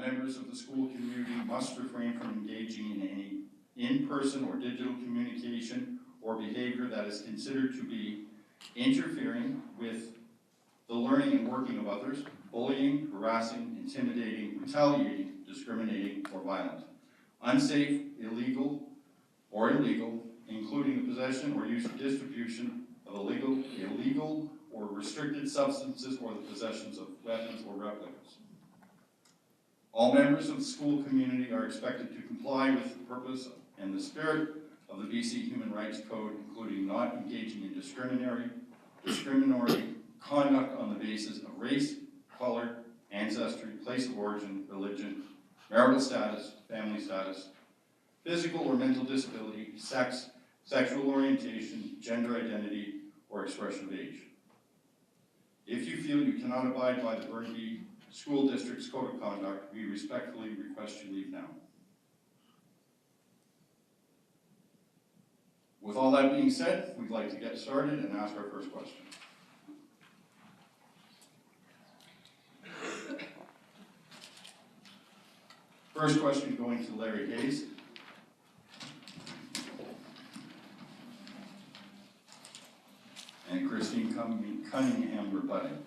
members of the school community must refrain from engaging in any in-person or digital communication or behavior that is considered to be interfering with the learning and working of others, bullying, harassing, intimidating, retaliating, discriminating, or violent, unsafe, illegal, including the possession or use of distribution of illegal or restricted substances or the possessions of weapons or replicas. All members of the school community are expected to comply with the purpose and the spirit of the BC Human Rights Code, including not engaging in discriminatory conduct on the basis of race, color, ancestry, place of origin, religion, marital status, family status, physical or mental disability, sex, sexual orientation, gender identity, or expression of age. If you feel you cannot abide by the Burnaby School District's Code of Conduct, we respectfully request you leave now. With all that being said, we'd like to get started and ask our first question. First question going to Larry Hayes. And Christine Cunningham rebutting.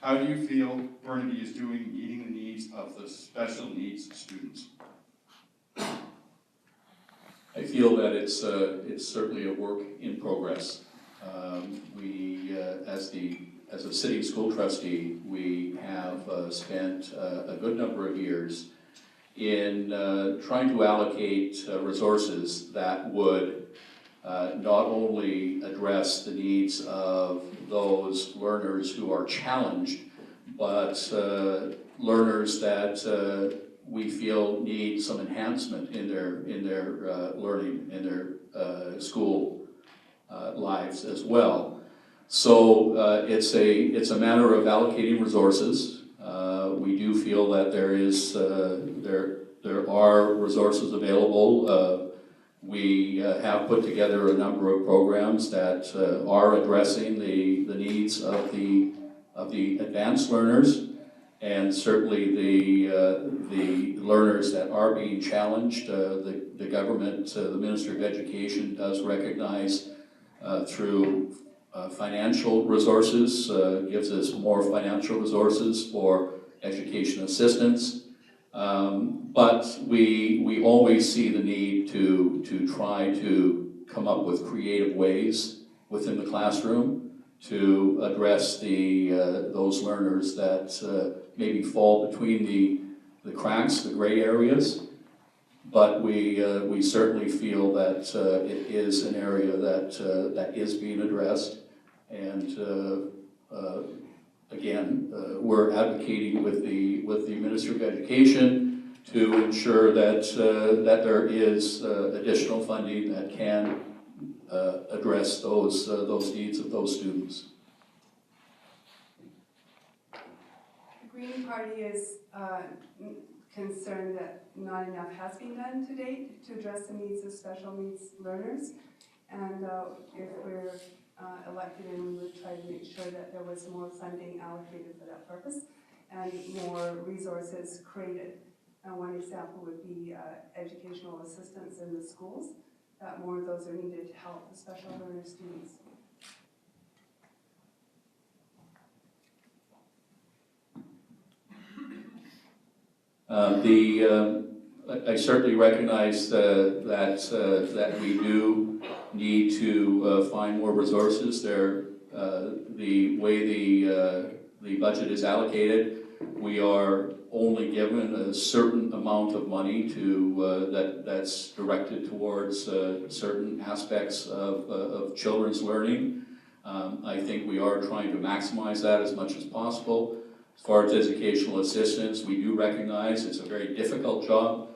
How do you feel Burnaby is doing meeting the needs of the special needs students? I feel that it's certainly a work in progress. As a city school trustee, we have spent a good number of years in trying to allocate resources that would not only address the needs of those learners who are challenged, but learners that we feel need some enhancement in their learning, in their school lives as well. So it's a matter of allocating resources. We do feel that there are resources available. We have put together a number of programs that are addressing the needs of the advanced learners, and certainly the learners that are being challenged. The government, the Minister of Education, does recognize through financial resources, gives us more financial resources for education assistance. But we always see the need to try to come up with creative ways within the classroom to address those learners that maybe fall between the cracks, the gray areas. But we certainly feel that it is an area that is being addressed, and again, we're advocating with the Minister of Education to ensure that there is additional funding that can address those needs of those students. The Green Party is concerned that not enough has been done to date to address the needs of special needs learners, and if we're elected, and we would try to make sure that there was more funding allocated for that purpose and more resources created. One example would be educational assistance in the schools, that more of those are needed to help the special learner students. I certainly recognize that we do need to find more resources. The way the budget is allocated, we are only given a certain amount of money that's directed towards certain aspects of children's learning. I think we are trying to maximize that as much as possible. As far as educational assistance, we do recognize it's a very difficult job.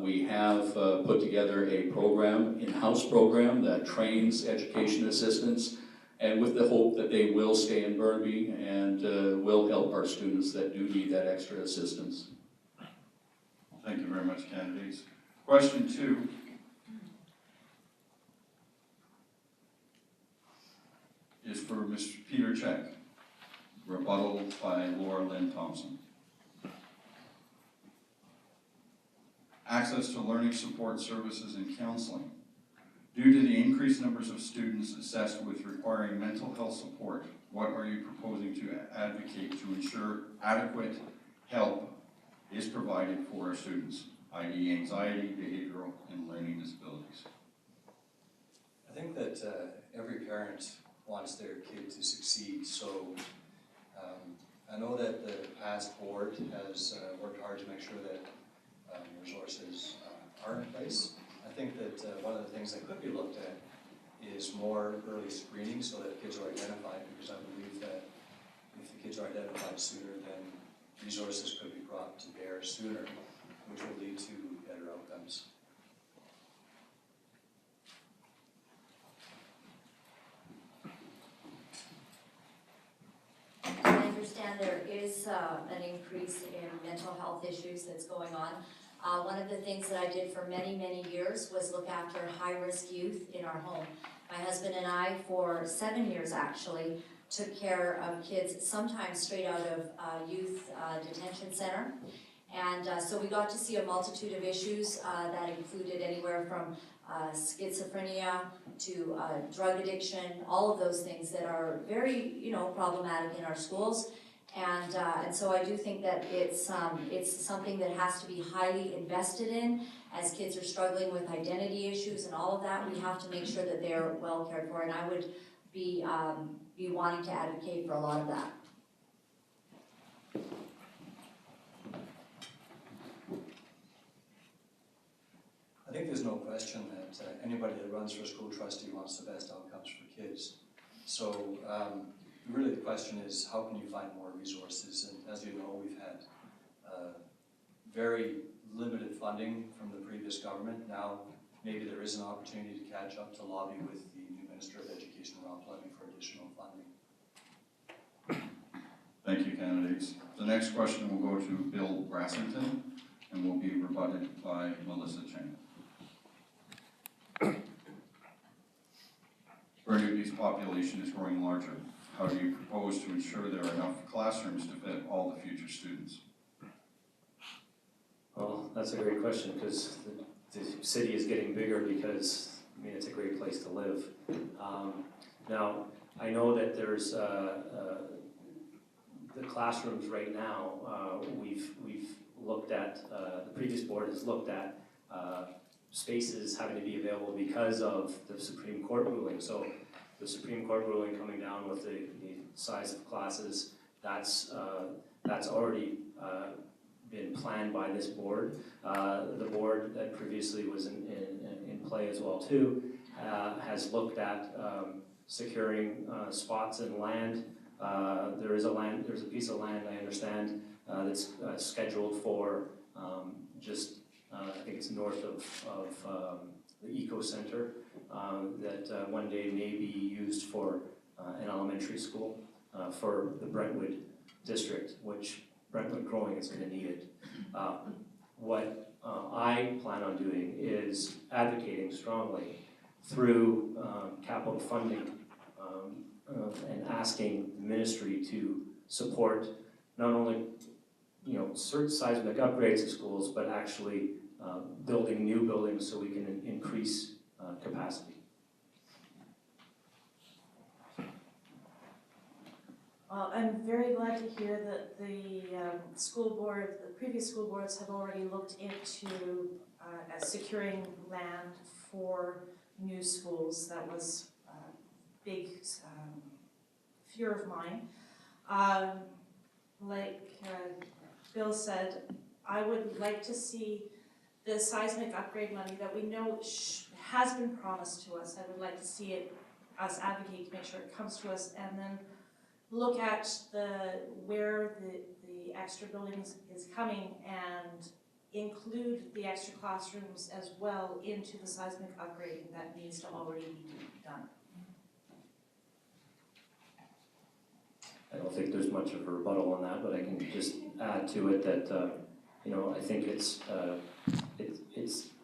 We have put together a program, in-house program, that trains education assistants, and with the hope that they will stay in Burnaby and will help our students that do need that extra assistance. Thank you very much, candidates. Question 2. Is for Mr. Peter Check. Rebuttal by Laura Lynn Thompson. Access to learning support services and counseling. Due to the increased numbers of students assessed with requiring mental health support, what are you proposing to advocate to ensure adequate help is provided for our students, i.e. anxiety, behavioral, and learning disabilities? I think that every parent wants their kid to succeed, so I know that the past board has worked hard to make sure that resources are in place. I think that one of the things that could be looked at is more early screening so that kids are identified, because I believe that if the kids are identified sooner, then resources could be brought to bear sooner, which will lead to better outcomes. I understand there is an increase in mental health issues that's going on. One of the things that I did for many, many years was look after high-risk youth in our home. My husband and I, for 7 years actually, took care of kids sometimes straight out of youth detention center. And so we got to see a multitude of issues that included anywhere from schizophrenia to drug addiction, all of those things that are very, problematic in our schools. And so I do think that it's something that has to be highly invested in. As kids are struggling with identity issues and all of that, we have to make sure that they're well cared for. And I would be wanting to advocate for a lot of that. I think there's no question that anybody that runs for a school trustee wants the best outcomes for kids. So really the question is, how can you find more resources? And as you know, we've had very limited funding from the previous government. Now maybe there is an opportunity to catch up, to lobby with the new Minister of Education, Ron Fleming, for additional funding. Thank you, candidates. The next question will go to Bill Brassington and will be rebutted by Melissa Chang. Burnaby's population is growing larger. How do you propose to ensure there are enough classrooms to fit all the future students? Well, that's a great question, because the city is getting bigger because, it's a great place to live. Now, I know that there's the classrooms right now, we've looked at, the previous board has looked at spaces having to be available because of the Supreme Court ruling. So the Supreme Court ruling coming down with the size of classes, that's already been planned by this board. The board that previously was in play as well too has looked at securing spots in land. There's a piece of land, I understand, that's scheduled for I think it's north of the Eco Center, that one day may be used for an elementary school for the Brentwood district, which Brentwood growing is going to need it. What I plan on doing is advocating strongly through capital funding and asking the ministry to support not only certain seismic upgrades of schools, but actually building new buildings so we can increase capacity. I'm very glad to hear that the previous school boards have already looked into securing land for new schools. That was a big fear of mine. Like Bill said, I would like to see the seismic upgrade money that we know has been promised to us. I would like to see us advocate to make sure it comes to us, and then look at where the extra buildings is coming and include the extra classrooms as well into the seismic upgrading that needs to already be done. I don't think there's much of a rebuttal on that, but I can just add to it that I think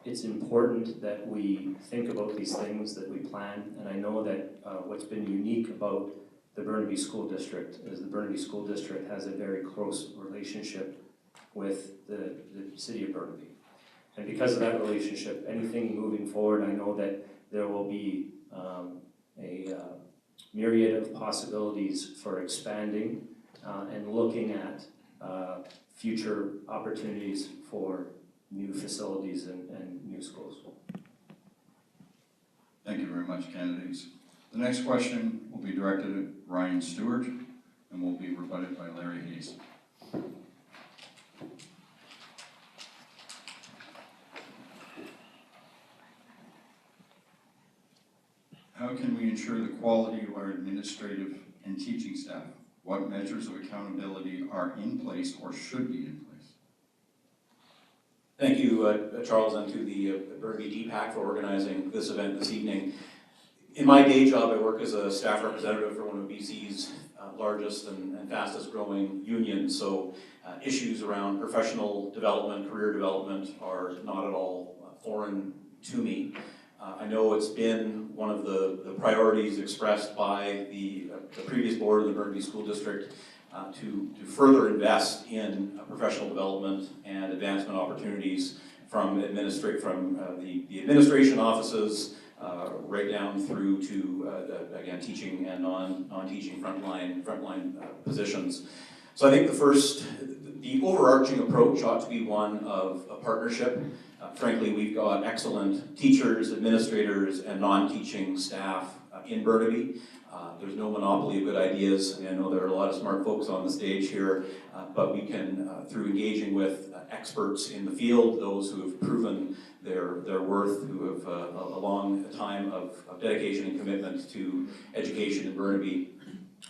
it's important that we think about these things, that we plan. And I know that what's been unique about the Burnaby School District, is the Burnaby School District has a very close relationship with the city of Burnaby. And because of that relationship, anything moving forward, I know that there will be a myriad of possibilities for expanding and looking at future opportunities for new facilities and new schools. Thank you very much, candidates. The next question will be directed at Ryan Stewart and will be rebutted by Larry Hayes. How can we ensure the quality of our administrative and teaching staff? What measures of accountability are in place or should be in place? Thank you, Charles, and to the Burnaby DPAC for organizing this event this evening. In my day job, I work as a staff representative for one of BC's largest and fastest growing unions, so issues around professional development, career development are not at all foreign to me. I know it's been one of the priorities expressed by the previous board of the Burnaby School District to further invest in professional development and advancement opportunities from the administration offices right down through to again teaching and non-teaching frontline positions. So I think the overarching approach ought to be one of a partnership. Frankly, we've got excellent teachers, administrators, and non-teaching staff in Burnaby. There's no monopoly of good ideas. I know there are a lot of smart folks on the stage here, but we can, through engaging with experts in the field, those who have proven their worth, who have a long time of dedication and commitment to education in Burnaby,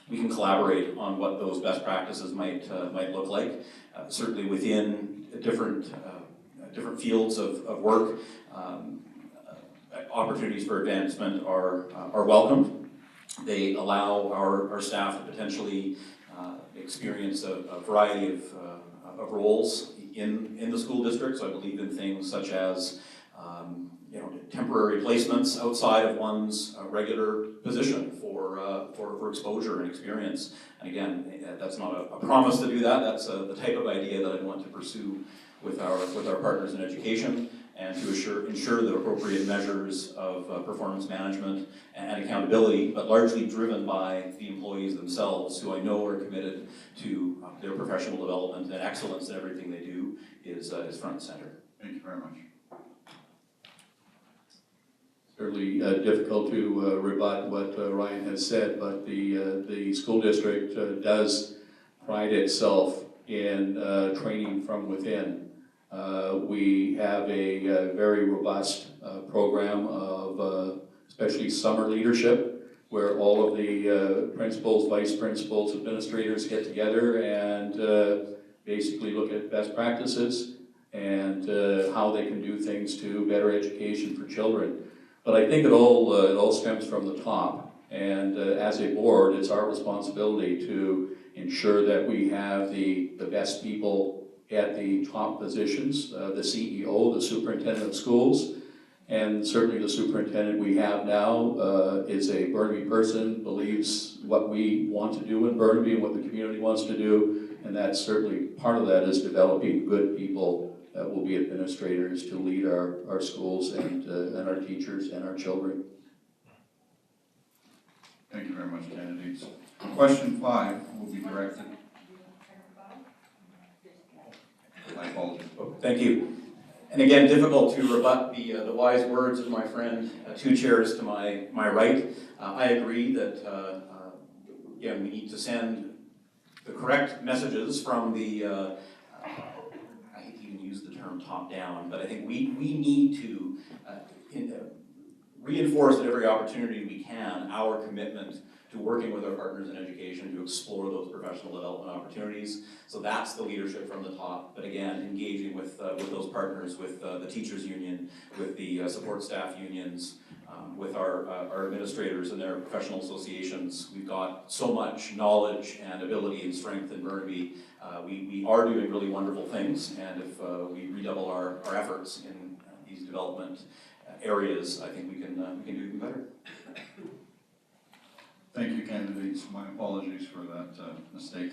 we can collaborate on what those best practices might look like. Certainly within different fields of work, opportunities for advancement are welcomed. They allow our staff to potentially experience a variety of roles in the school district. So I believe in things such as temporary placements outside of one's regular position for exposure and experience. And again, that's not a promise to do that. That's the type of idea that I want to pursue with our partners in education, and to ensure the appropriate measures of performance management and accountability, but largely driven by the employees themselves, who I know are committed to their professional development and excellence in everything they do is front and center. Thank you very much. Certainly difficult to rebut what Ryan has said, but the school district does pride itself in training from within. We have a very robust program of especially summer leadership, where all of the principals, vice principals, administrators get together and basically look at best practices and how they can do things to better education for children. But I think it all stems from the top, and as a board, it's our responsibility to ensure that we have the best people at the top positions, the CEO, the superintendent of schools, and certainly the superintendent we have now is a Burnaby person, believes what we want to do in Burnaby and what the community wants to do, and that's certainly part of that is developing good people that will be administrators to lead our schools and our teachers and our children. Thank you very much, candidates. Question 5 will be directed. My apologies. Thank you. And again, difficult to rebut the wise words of my friend, two chairs to my right. I agree that again, we need to send the correct messages from the I hate to even use the term top down, but I think we need to reinforce at every opportunity we can our commitment to working with our partners in education to explore those professional development opportunities. So that's the leadership from the top, but again, engaging with those partners, with the teachers union, with the support staff unions, with our administrators and their professional associations. We've got so much knowledge and ability and strength in Burnaby. We are doing really wonderful things, and if we redouble our efforts in these development areas, I think we can do even better. Thank you, candidates. My apologies for that mistake.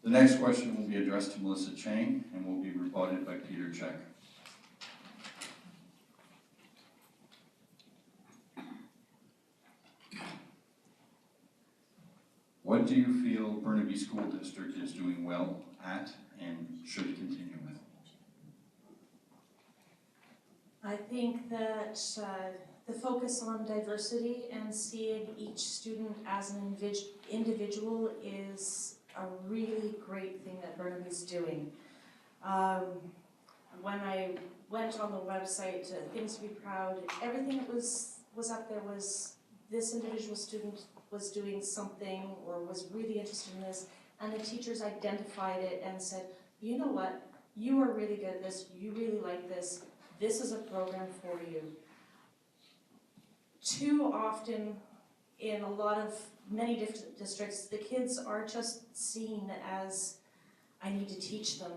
The next question will be addressed to Melissa Chang and will be rebutted by Peter Check. What do you feel Burnaby School District is doing well at and should continue with? I think that the focus on diversity and seeing each student as an individual is a really great thing that Burnaby's doing. When I went on the website, Things to be Proud, everything that was up there was this individual student was doing something or was really interested in this, and the teachers identified it and said, you know what, you are really good at this, you really like this, this is a program for you. Too often, in many different districts, the kids are just seen as, I need to teach them,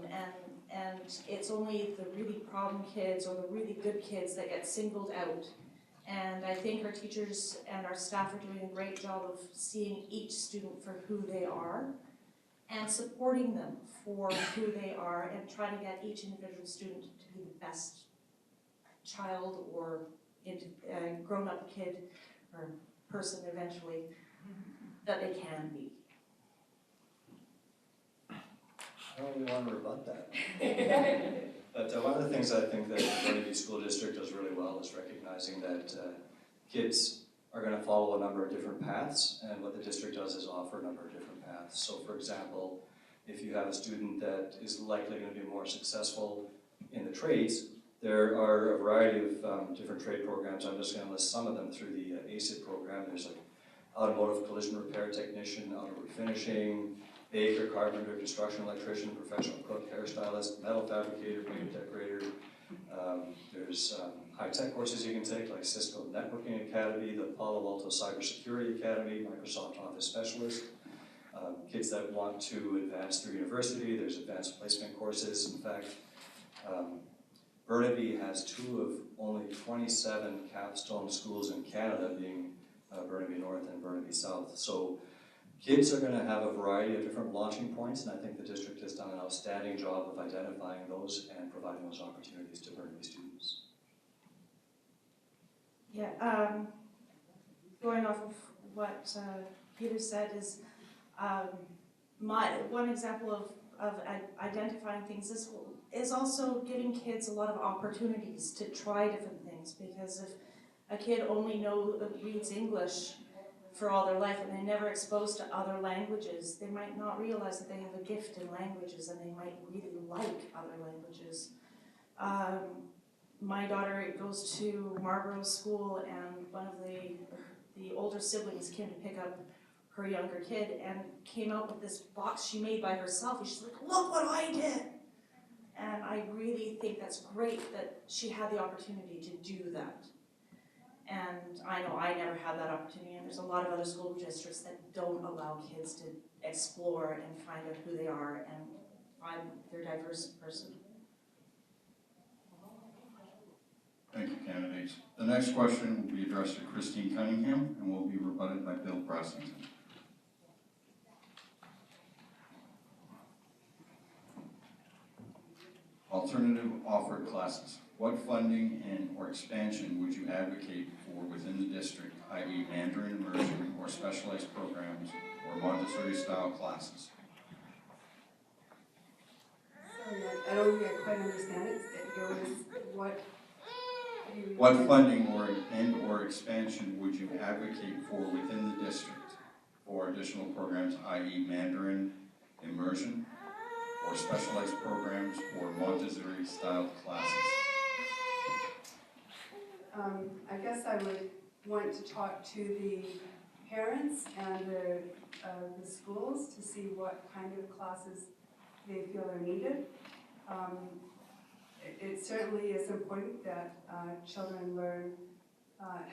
and it's only the really problem kids or the really good kids that get singled out. And I think our teachers and our staff are doing a great job of seeing each student for who they are and supporting them for who they are and trying to get each individual student to be the best child or grown-up kid or person eventually that they can be. I don't really want to rebut that. But one of the things I think that the Burnaby School District does really well is recognizing that kids are going to follow a number of different paths, and what the district does is offer a number of different paths. So for example, if you have a student that is likely going to be more successful in the trades, there are a variety of different trade programs. I'm just going to list some of them through the ACID program. There's like automotive collision repair technician, auto refinishing, baker, carpenter, construction electrician, professional cook, hairstylist, metal fabricator, paint decorator. There's high-tech courses you can take, like Cisco Networking Academy, the Palo Alto Cybersecurity Academy, Microsoft Office Specialist. Kids that want to advance through university, there's advanced placement courses. In fact, Burnaby has 2 of only 27 capstone schools in Canada, being Burnaby North and Burnaby South. So kids are going to have a variety of different launching points, and I think the district has done an outstanding job of identifying those and providing those opportunities to Burnaby students. Yeah, going off of what Peter said is one example of identifying things is also giving kids a lot of opportunities to try different things, because if a kid only reads English for all their life and they're never exposed to other languages, they might not realize that they have a gift in languages and they might really like other languages. My daughter goes to Marlborough School, and one of the older siblings came to pick up her younger kid and came out with this box she made by herself. And she's like, look what I did! And I really think that's great that she had the opportunity to do that. And I know I never had that opportunity, and there's a lot of other school districts that don't allow kids to explore and find out who they are and find their diverse person. Thank you, candidates. The next question will be addressed to Christine Cunningham and will be rebutted by Bill Brassington. Alternative offered classes. What funding or expansion would you advocate for within the district, i.e. Mandarin immersion or specialized programs or Montessori-style classes? Sorry, I don't quite understand it. There was what? What funding or expansion would you advocate for within the district for additional programs, i.e. Mandarin immersion or specialized programs or Montessori-style classes? I guess I would want to talk to the parents and the schools to see what kind of classes they feel are needed. It certainly is important that children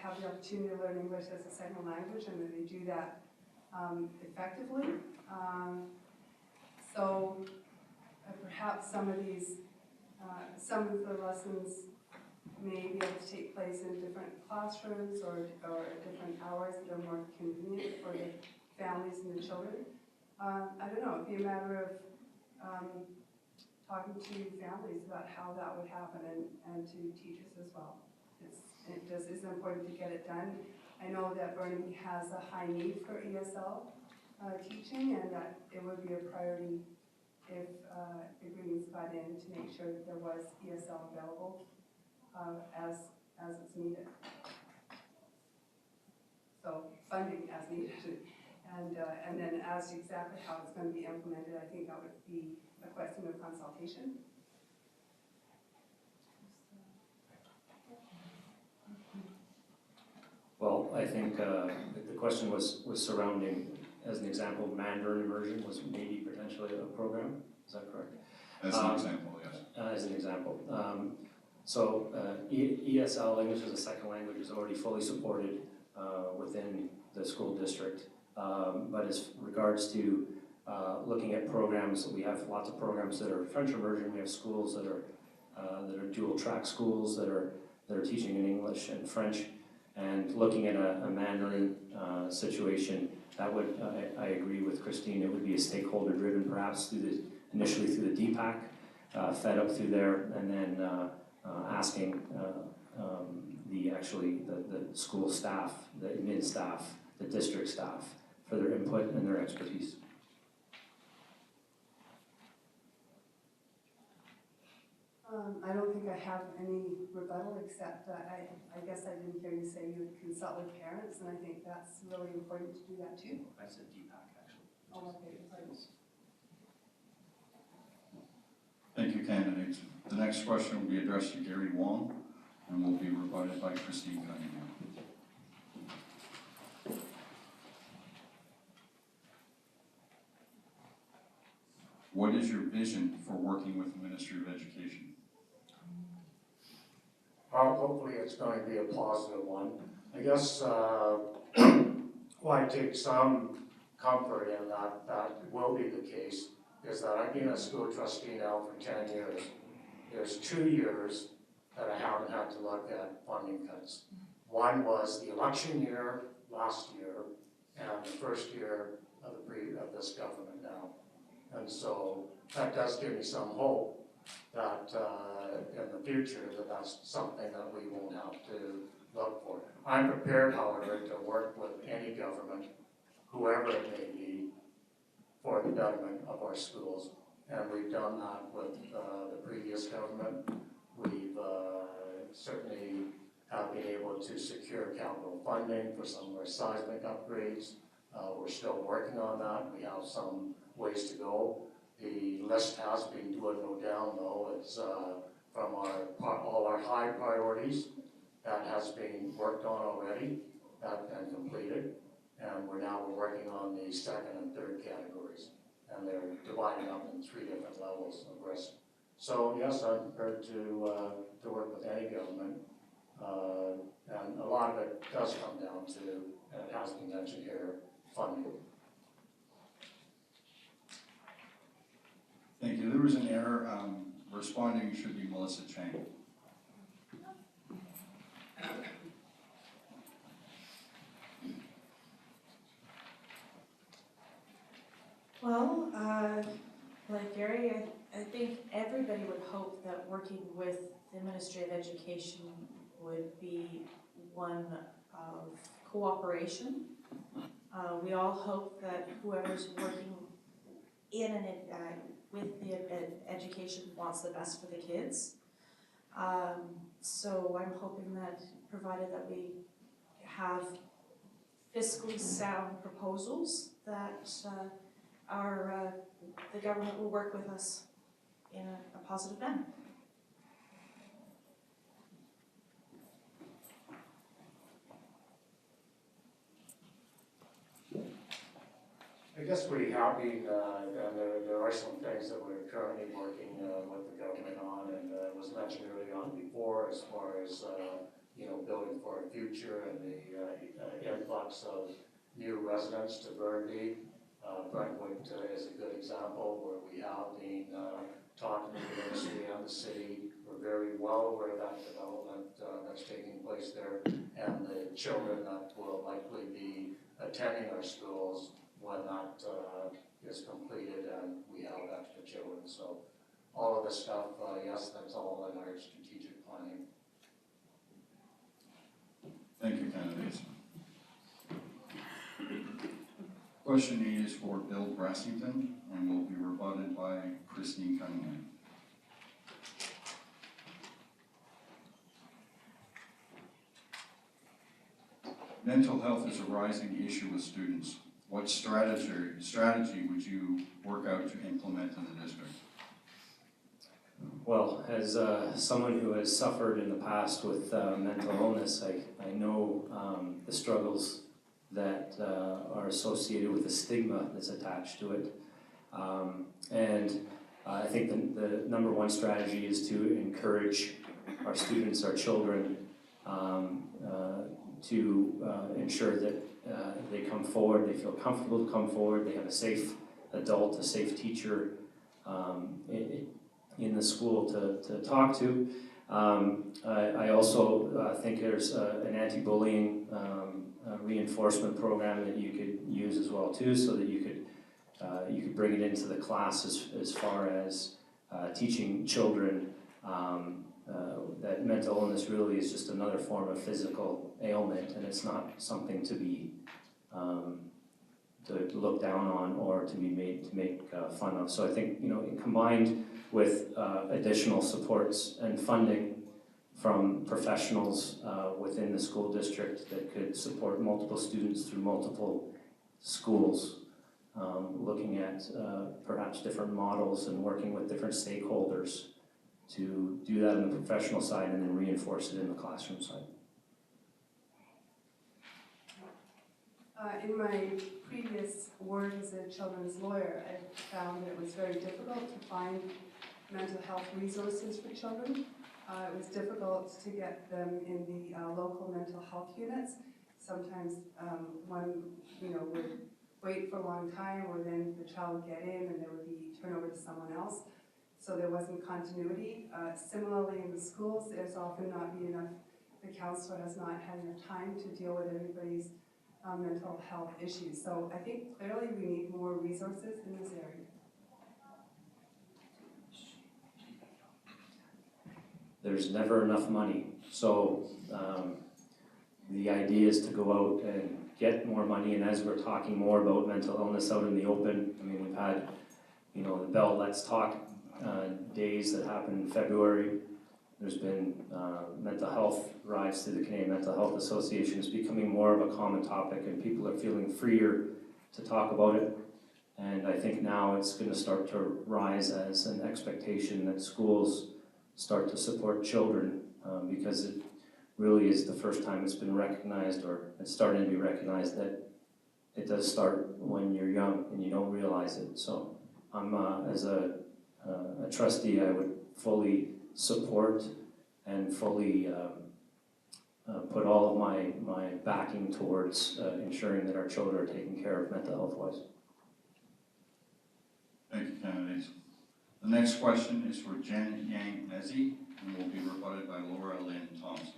have the opportunity to learn English as a second language, and that they do that effectively. So perhaps some of the lessons may be able to take place in different classrooms or different hours that are more convenient for the families and the children. I don't know, it'd be a matter of talking to families about how that would happen and to teachers as well. It's important to get it done. I know that Burnaby has a high need for ESL teaching, and that it would be a priority if the Greens got in to make sure that there was ESL available as it's needed. So funding as needed, and then as to exactly how it's going to be implemented, I think that would be a question of consultation. Well, I think the question was surrounding, as an example, Mandarin immersion was maybe potentially a program. Is that correct? As an example, yes. As an example. ESL, English as a second language, is already fully supported within the school district. But as regards to looking at programs, we have lots of programs that are French immersion. We have schools that are dual track schools that are teaching in English and French. And looking at a Mandarin situation, that would, I agree with Christine, it would be a stakeholder driven, perhaps initially through the DPAC, fed up through there, and then asking the school staff, the admin staff, the district staff for their input and their expertise. I don't think I have any rebuttal, except I guess I didn't hear you say you would consult with parents, and I think that's really important to do that too. I said DPAC, actually. Oh, okay, pardon. Thank you, candidates. The next question will be addressed to Gary Wong and will be rebutted by Christine Cunningham. What is your vision for working with the Ministry of Education? Hopefully it's going to be a positive one. I guess I take some comfort in that will be the case, is that I've been a school trustee now for 10 years. There's 2 years that I haven't had to look at funding cuts. One was the election year last year, and the first year of this government now. And so that does give me some hope that in the future that's something that we won't have to look for. I'm prepared, however, to work with any government, whoever it may be, for the betterment of our schools. And we've done that with the previous government. We've certainly have been able to secure capital funding for some of our seismic upgrades. We're still working on that. We have some ways to go. The list has been dwindled down, though. It's from all our high priorities that has been worked on already and completed. And we're working on the second and third categories. And they're divided up in 3 different levels of risk. So yes, I'm prepared to work with any government. And a lot of it does come down to, and it has been mentioned here, funding. Thank you. There was an error. Responding should be Melissa Chang. Well, like Gary, I think everybody would hope that working with the Ministry of Education would be one of cooperation. We all hope that whoever's working in and with the education wants the best for the kids. So I'm hoping that, provided that we have fiscally sound proposals, that the government will work with us in a positive manner. I guess we have been, and there are some things that we're currently working with the government on, and it was mentioned early on before as far as building for a future and the influx of new residents to Burnaby. Brentwood is a good example where we have been talking to the ministry and the city. We're very well aware of that development that's taking place there, and the children that will likely be attending our schools when that is completed and we have extra children. So all of this stuff, yes, that's all in our strategic planning. Thank you, candidates. Question 8 is for Bill Brassington and will be rebutted by Christine Cunningham. Mental health is a rising issue with students. What strategy would you work out to implement in the district? Well, as someone who has suffered in the past with mental illness, I know the struggles that are associated with the stigma that's attached to it. And I think the number one strategy is to encourage our students, our children, to ensure that they come forward, they feel comfortable to come forward, they have a safe adult, a safe teacher in the school to talk to. I also think there's an anti-bullying reinforcement program that you could use as well too, so that you could bring it into the class as far as teaching children that mental illness really is just another form of physical ailment, and it's not something to be to look down on or to be made to make fun of. So I think, combined with additional supports and funding from professionals within the school district that could support multiple students through multiple schools, looking at perhaps different models and working with different stakeholders to do that on the professional side and then reinforce it in the classroom side. In my previous work as a children's lawyer, I found that it was very difficult to find mental health resources for children. It was difficult to get them in the local mental health units. Sometimes one, would wait for a long time, or then the child would get in and there would be turnover to someone else. So there wasn't continuity. Similarly in the schools, there's often not been enough, the counselor has not had enough time to deal with everybody's mental health issues. So I think clearly we need more resources in this area. There's never enough money. So the idea is to go out and get more money, and as we're talking more about mental illness out in the open, we've had, the Bell Let's Talk days that happened in February. There's been mental health rides through the Canadian Mental Health Association. It's becoming more of a common topic, and people are feeling freer to talk about it. And I think now it's going to start to rise as an expectation that schools start to support children, because it really is the first time it's been recognized, or it's starting to be recognized, that it does start when you're young and you don't realize it. So I'm, as a trustee, I would fully support and fully put all of my backing towards ensuring that our children are taken care of mental health wise. Thank you, candidates. The next question is for Janet Yang Nezi and will be rebutted by Laura Lynn Thompson.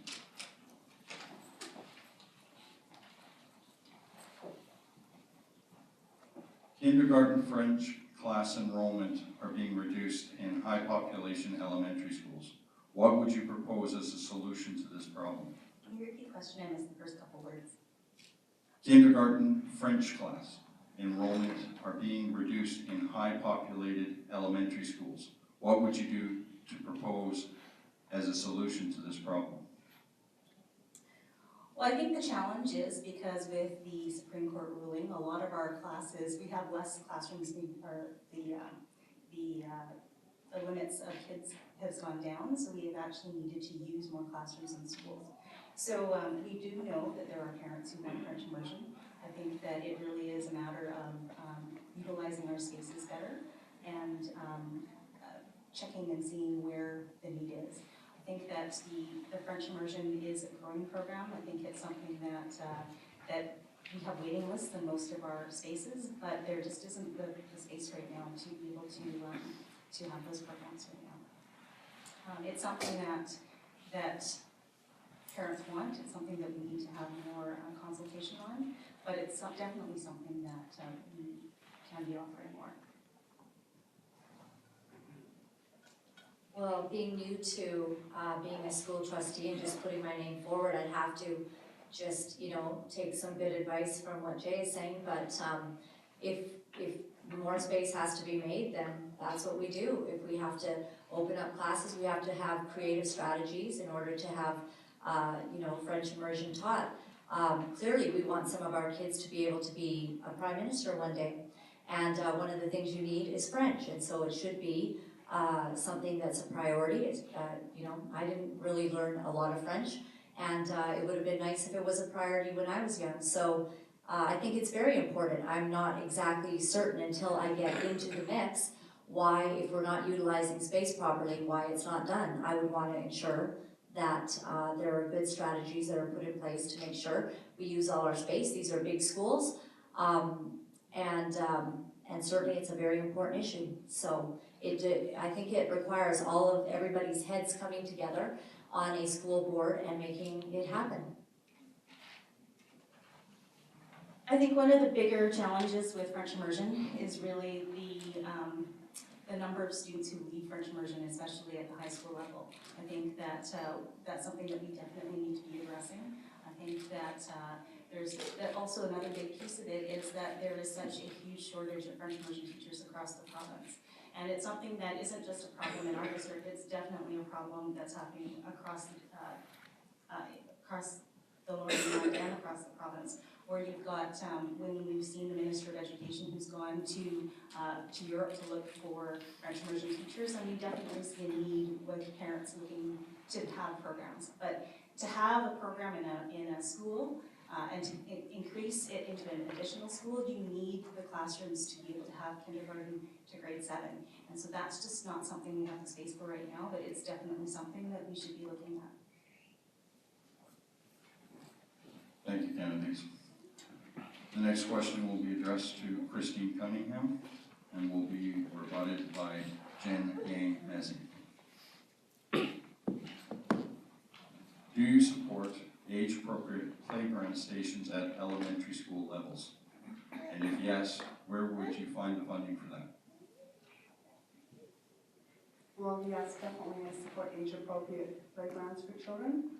Kindergarten French class enrollment are being reduced in high population elementary schools. What would you propose as a solution to this problem? Can you repeat the question? I missed the first couple words. Kindergarten French class enrollment are being reduced in high populated elementary schools. What would you do to propose as a solution to this problem? Well, I think the challenge is because with the Supreme Court ruling, a lot of our classes, we have less classrooms, the limits of kids has gone down, so we have actually needed to use more classrooms in schools. So we do know that there are parents who want French immersion. I think that it really is a matter of utilizing our spaces better and checking and seeing where the need is. I think that the French immersion is a growing program. I think it's something that that we have waiting lists in most of our spaces, but there just isn't the space right now to be able to have those programs right now. It's something that parents want, it's something that we need to have more consultation on, but it's definitely something that we can be offering more. Well, being new to being a school trustee and just putting my name forward, I'd have to just, take some good advice from what Jay is saying, but if more space has to be made, then that's what we do. If we have to open up classes, we have to have creative strategies in order to have, French immersion taught. Clearly, we want some of our kids to be able to be a prime minister one day, and one of the things you need is French, and so it should be something that's a priority. It's, I didn't really learn a lot of French, and it would have been nice if it was a priority when I was young. So I think it's very important. I'm not exactly certain until I get into the mix why, if we're not utilizing space properly, why it's not done. I would want to ensure that there are good strategies that are put in place to make sure we use all our space. These are big schools, and certainly it's a very important issue. So I think it requires all of everybody's heads coming together on a school board and making it happen. I think one of the bigger challenges with French immersion is really the number of students who leave French immersion, especially at the high school level. I think that that's something that we definitely need to be addressing. I think that there's also another big piece of it is that there is such a huge shortage of French immersion teachers across the province. And it's something that isn't just a problem in our district, it's definitely a problem that's happening across the Lower Mainland and across the province, where you've got, when we've seen the Minister of Education who's gone to Europe to look for French immersion teachers, and we definitely see a need with parents looking to have programs. But to have a program in a school, and to increase it into an additional school, you need the classrooms to be able to have kindergarten to grade 7. And so that's just not something we have the space for right now, but it's definitely something that we should be looking at. Thank you, candidates. The next question will be addressed to Christine Cunningham and will be rebutted by Jen A. Mezzi. Do you support age-appropriate playground stations at elementary school levels? And if yes, where would you find the funding for that? Well, yes, definitely I support age-appropriate playgrounds for children.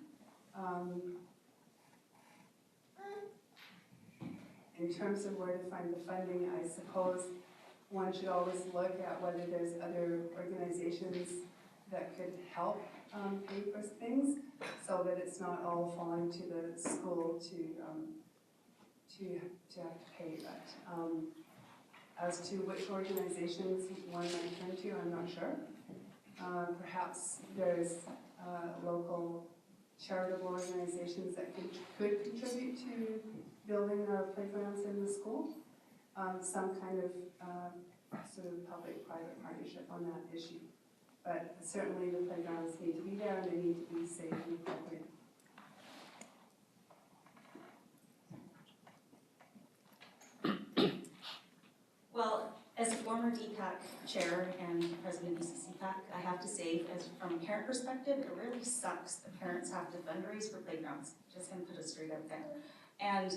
In terms of where to find the funding, I suppose one should always look at whether there's other organizations that could help pay for things, so that it's not all falling to the school to have to pay. But as to which organizations one might turn to, I'm not sure. Perhaps there's local charitable organizations that could contribute to building our playgrounds in the school. Some kind of sort of public-private partnership on that issue. But certainly the playgrounds need to be there and they need to be safe and appropriate. Well, as a former DPAC chair and president of CCPAC, I have to say, from a parent perspective, it really sucks that parents have to fundraise for playgrounds. Just gonna put it straight out there. And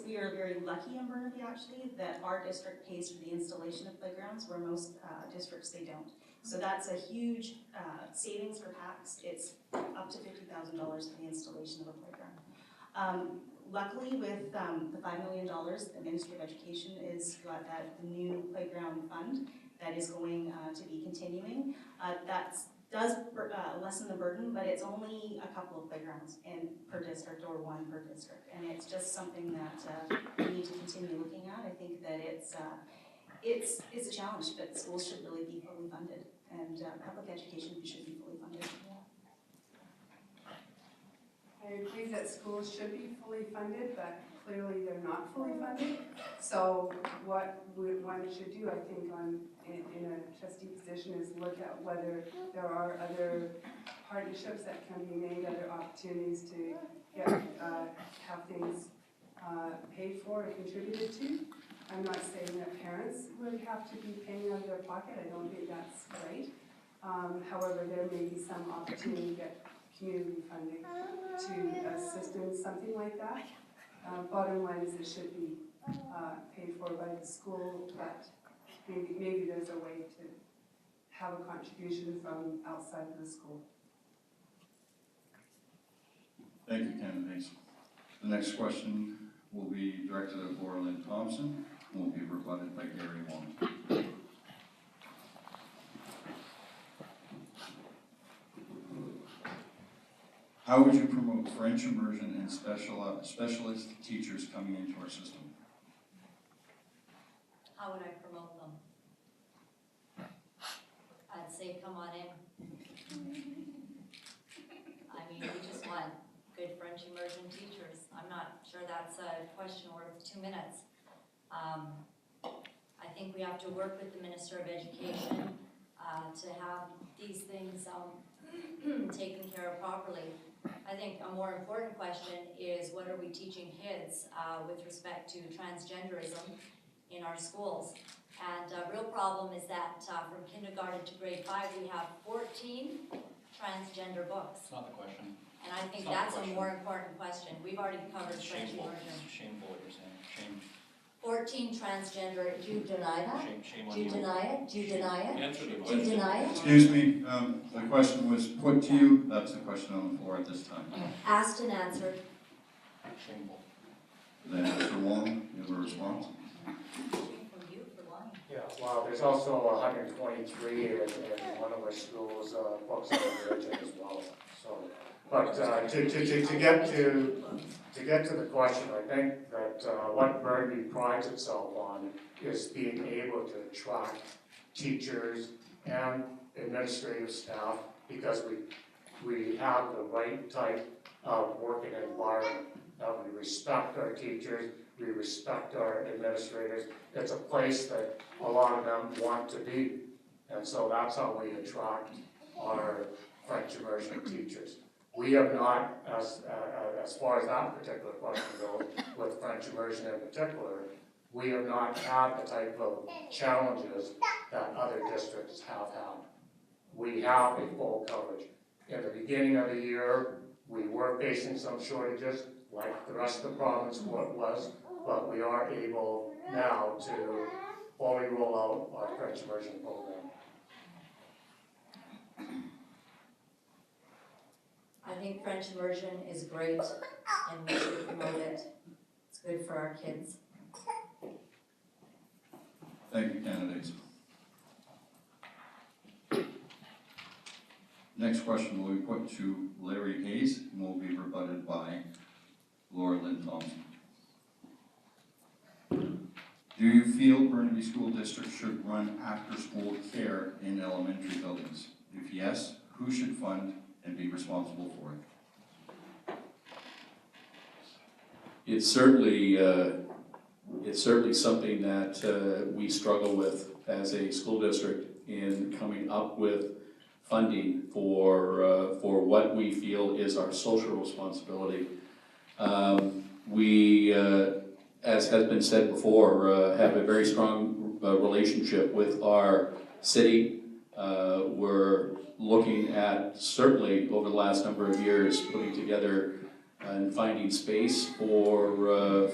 we are very lucky in Burnaby actually that our district pays for the installation of playgrounds, where most districts they don't. So that's a huge savings for PACs. It's up to $50,000 for the installation of a playground. Luckily, with the $5 million, the Ministry of Education has got that new playground fund that is going to be continuing. That does lessen the burden, but it's only a couple of playgrounds per district, or one per district. And it's just something that we need to continue looking at. I think that it's a challenge, but schools should really be fully funded, and public education should be fully funded. I agree that schools should be fully funded, but clearly they're not fully funded. So what one should do, I think, in a trustee position is look at whether there are other partnerships that can be made, other opportunities to have things paid for or contributed to. I'm not saying that parents would have to be paying out of their pocket. I don't think that's right. However, there may be some opportunity to get community funding to assist in something like that. Bottom line is it should be paid for by the school, but maybe there's a way to have a contribution from outside of the school. Thank you, candidates. The next question will be directed at Laura Lynn Thompson and will be rebutted by Gary Wong. How would you promote French immersion and specialist teachers coming into our system? How would I promote them? I'd say, come on in. I mean, we just want good French immersion teachers. I'm not sure that's a question worth 2 minutes. I think we have to work with the Minister of Education to have these things taken care of properly. I think a more important question is what are we teaching kids with respect to transgenderism in our schools? And a real problem is that from kindergarten to grade 5 we have 14 transgender books. It's not the question. And I think It's not that's the a question. more important question. We've already covered It's French shameful. immersion. It's shameful what you're saying. Shame. 14 transgender, do you deny that? Shame on Do you you. deny it? Do you deny it? Answer the Do you question. deny it? Excuse me, the question was put to you. That's the question on the floor at this time. Asked and answered. Shameful. Then Mr. Wong, you have a response? From you for lying. Yeah, well, there's also 123 in one of our schools, books on religion as well, so. But to get to the question, I think that what Burnaby prides itself on is being able to attract teachers and administrative staff because we have the right type of working environment. We respect our teachers, we respect our administrators. It's a place that a lot of them want to be. And so that's how we attract our French immersion teachers. We have not, as far as that particular question goes, with French immersion in particular, we have not had the type of challenges that other districts have had. We have a full coverage. In the beginning of the year, we were facing some shortages, like the rest of the province was, but we are able now to fully roll out our French immersion program. I think French immersion is great and we should promote it. It's good for our kids. Thank you, candidates. Next question will be put to Larry Hayes and will be rebutted by Laura Lynn Thompson. Do you feel Burnaby School District should run after-school care in elementary buildings? If yes, who should fund and be responsible for it? It's certainly something that we struggle with as a school district in coming up with funding for what we feel is our social responsibility. We, as has been said before, have a very strong relationship with our city. We're looking at, certainly over the last number of years, putting together and finding space for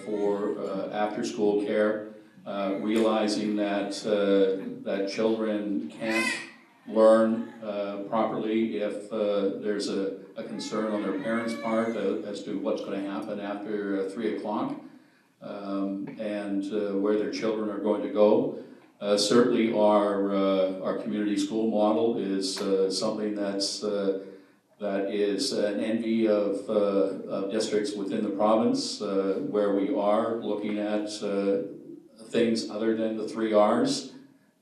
after-school care, realizing that that children can't learn properly if there's a concern on their parents' part as to what's going to happen after 3 o'clock and where their children are going to go. Certainly our community school model is something that is an envy of districts within the province where we are looking at things other than the 3 R's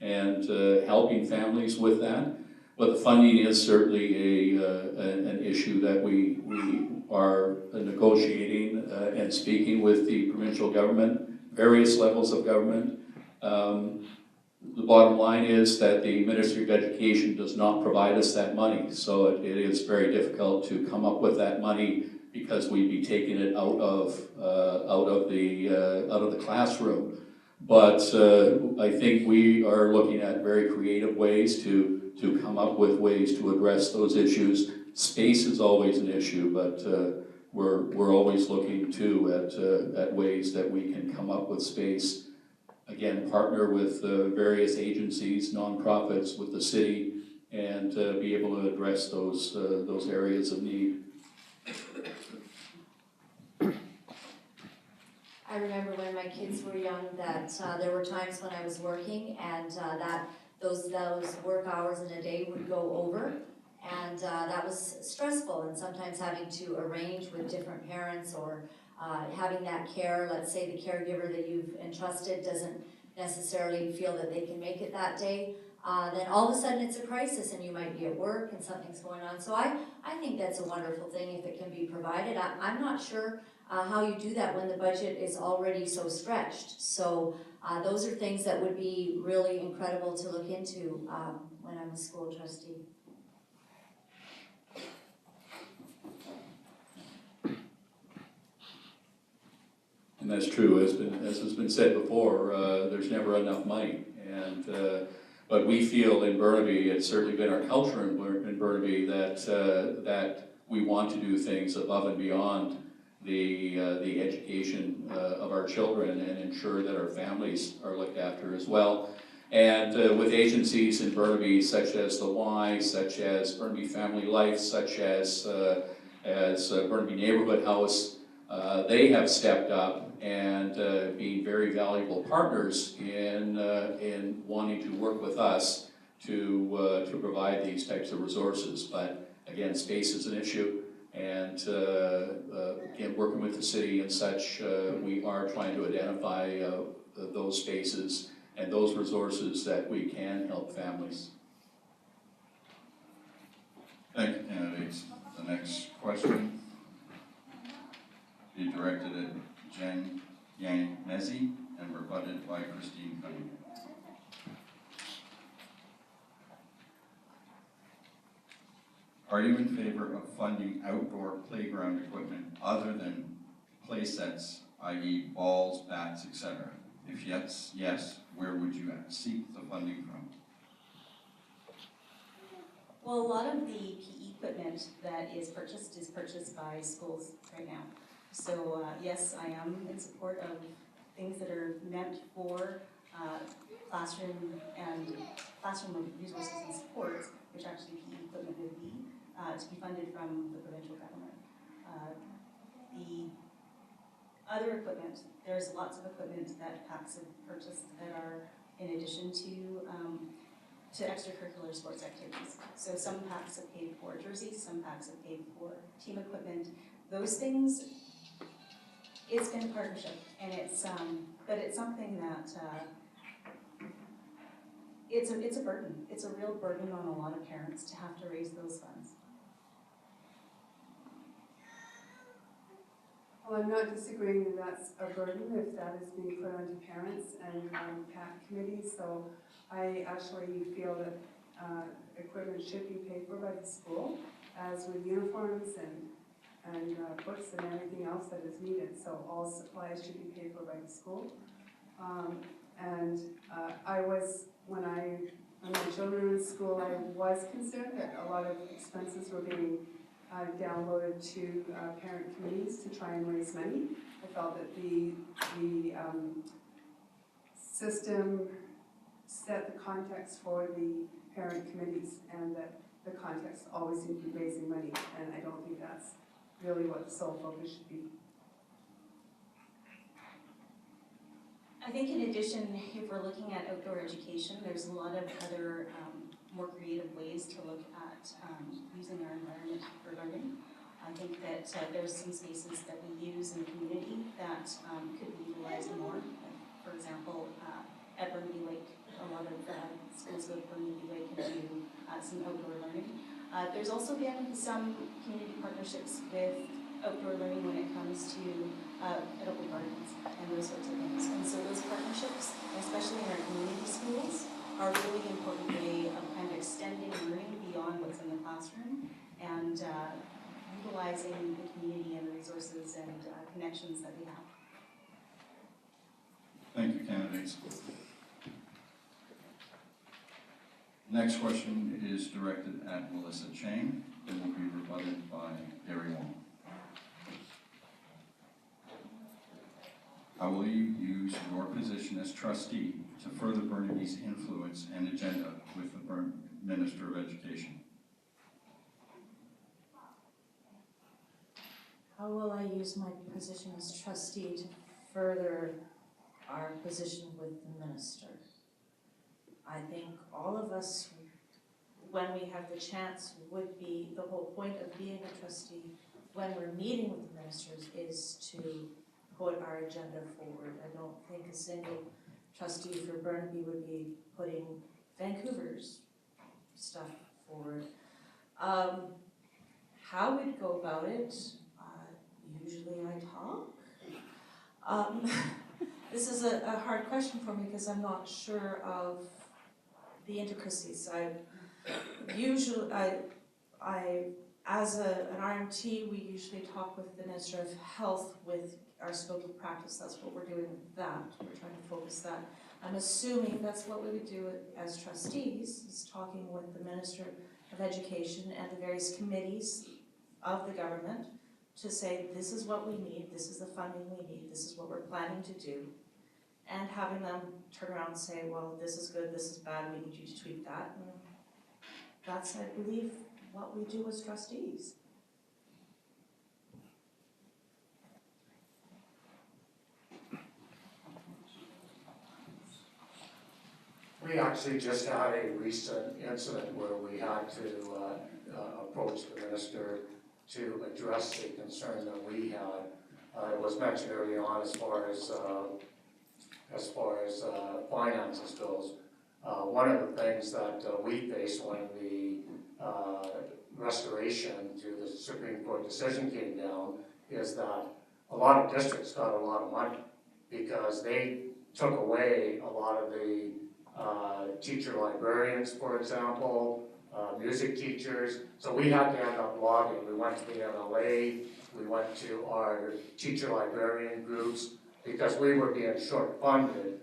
and helping families with that. But the funding is certainly an issue that we are negotiating and speaking with the provincial government, various levels of government. The bottom line is that the Ministry of Education does not provide us that money, so it is very difficult to come up with that money because we'd be taking it out of the classroom. But I think we are looking at very creative ways to come up with ways to address those issues. Space is always an issue, but we're always looking too at ways that we can come up with space. Again, partner with various agencies, nonprofits, with the city, and be able to address those areas of need. I remember when my kids were young that there were times when I was working and that those work hours in a day would go over, and that was stressful, and sometimes having to arrange with different parents or having that care. Let's say the caregiver that you've entrusted doesn't necessarily feel that they can make it that day, then all of a sudden it's a crisis and you might be at work and something's going on. So I think that's a wonderful thing if it can be provided. I'm not sure how you do that when the budget is already so stretched. So those are things that would be really incredible to look into when I'm a school trustee. And that's true, as has been said before, there's never enough money. And but we feel in Burnaby, it's certainly been our culture in Burnaby that we want to do things above and beyond the education of our children and ensure that our families are looked after as well. And with agencies in Burnaby such as the Y, such as Burnaby Family Life, such as Burnaby Neighborhood House, they have stepped up and being very valuable partners in wanting to work with us to provide these types of resources. But again, space is an issue, and again, working with the city and such, we are trying to identify those spaces and those resources that we can help families. Thank you, candidates. The next question be directed at Jen Yang Mezzi and rebutted by Christine Cunningham. Are you in favor of funding outdoor playground equipment other than play sets, i.e. balls, bats, etc.? If yes, where would you seek the funding from? Well, a lot of the PE equipment that is purchased by schools right now. So yes, I am in support of things that are meant for classroom resources and supports, which actually PE equipment would be, to be funded from the provincial government. The other equipment, there's lots of equipment that PACs have purchased that are in addition to extracurricular sports activities. So some PACs have paid for jerseys, some PACs have paid for team equipment. Those things, it's been a partnership, and it's but it's something that it's a burden. It's a real burden on a lot of parents to have to raise those funds. Well, I'm not disagreeing that that's a burden if that is being put onto parents and PAC committees. So I actually feel that equipment should be paid for by the school, as with uniforms and books and everything else that is needed. So all supplies should be paid for by the school. When my children were in school, I was concerned that a lot of expenses were being downloaded to parent committees to try and raise money. I felt that the system set the context for the parent committees, and that the context always seemed to be raising money, and I don't think that's really what the sole focus should be. I think in addition, if we're looking at outdoor education, there's a lot of other more creative ways to look at using our environment for learning. I think that there's some spaces that we use in the community that could be utilized more. For example, at Burnaby Lake, a lot of schools go to Burnaby Lake and do some outdoor learning. There's also been some community partnerships with outdoor learning when it comes to edible gardens and those sorts of things. And so those partnerships, especially in our community schools, are a really important way of kind of extending learning beyond what's in the classroom and utilizing the community and the resources and connections that we have. Thank you, candidates. Next question is directed at Melissa Chang and will be rebutted by Gary Wong. How will you use your position as trustee to further Burnaby's influence and agenda with the Minister of Education? How will I use my position as trustee to further our position with the minister? I think all of us, when we have the chance, would be, the whole point of being a trustee when we're meeting with the ministers is to put our agenda forward. I don't think a single trustee for Burnaby would be putting Vancouver's stuff forward. How we'd go about it, usually I talk. This is a hard question for me because I'm not sure of the intricacies. As an RMT, we usually talk with the Minister of Health with our scope of practice. That's what we're doing with that. We're trying to focus that. I'm assuming that's what we would do as trustees, is talking with the Minister of Education and the various committees of the government to say, this is what we need, this is the funding we need, this is what we're planning to do, and having them turn around and say, well, this is good, this is bad, we need you to tweak that. And that's, I believe, what we do as trustees. We actually just had a recent incident where we had to approach the minister to address the concern that we had. It was mentioned early on as far as finances goes. One of the things that we faced when the restoration to the Supreme Court decision came down is that a lot of districts got a lot of money because they took away a lot of the teacher librarians, for example, music teachers. So we had to end up lobbying. We went to the MLA, we went to our teacher librarian groups because we were being short funded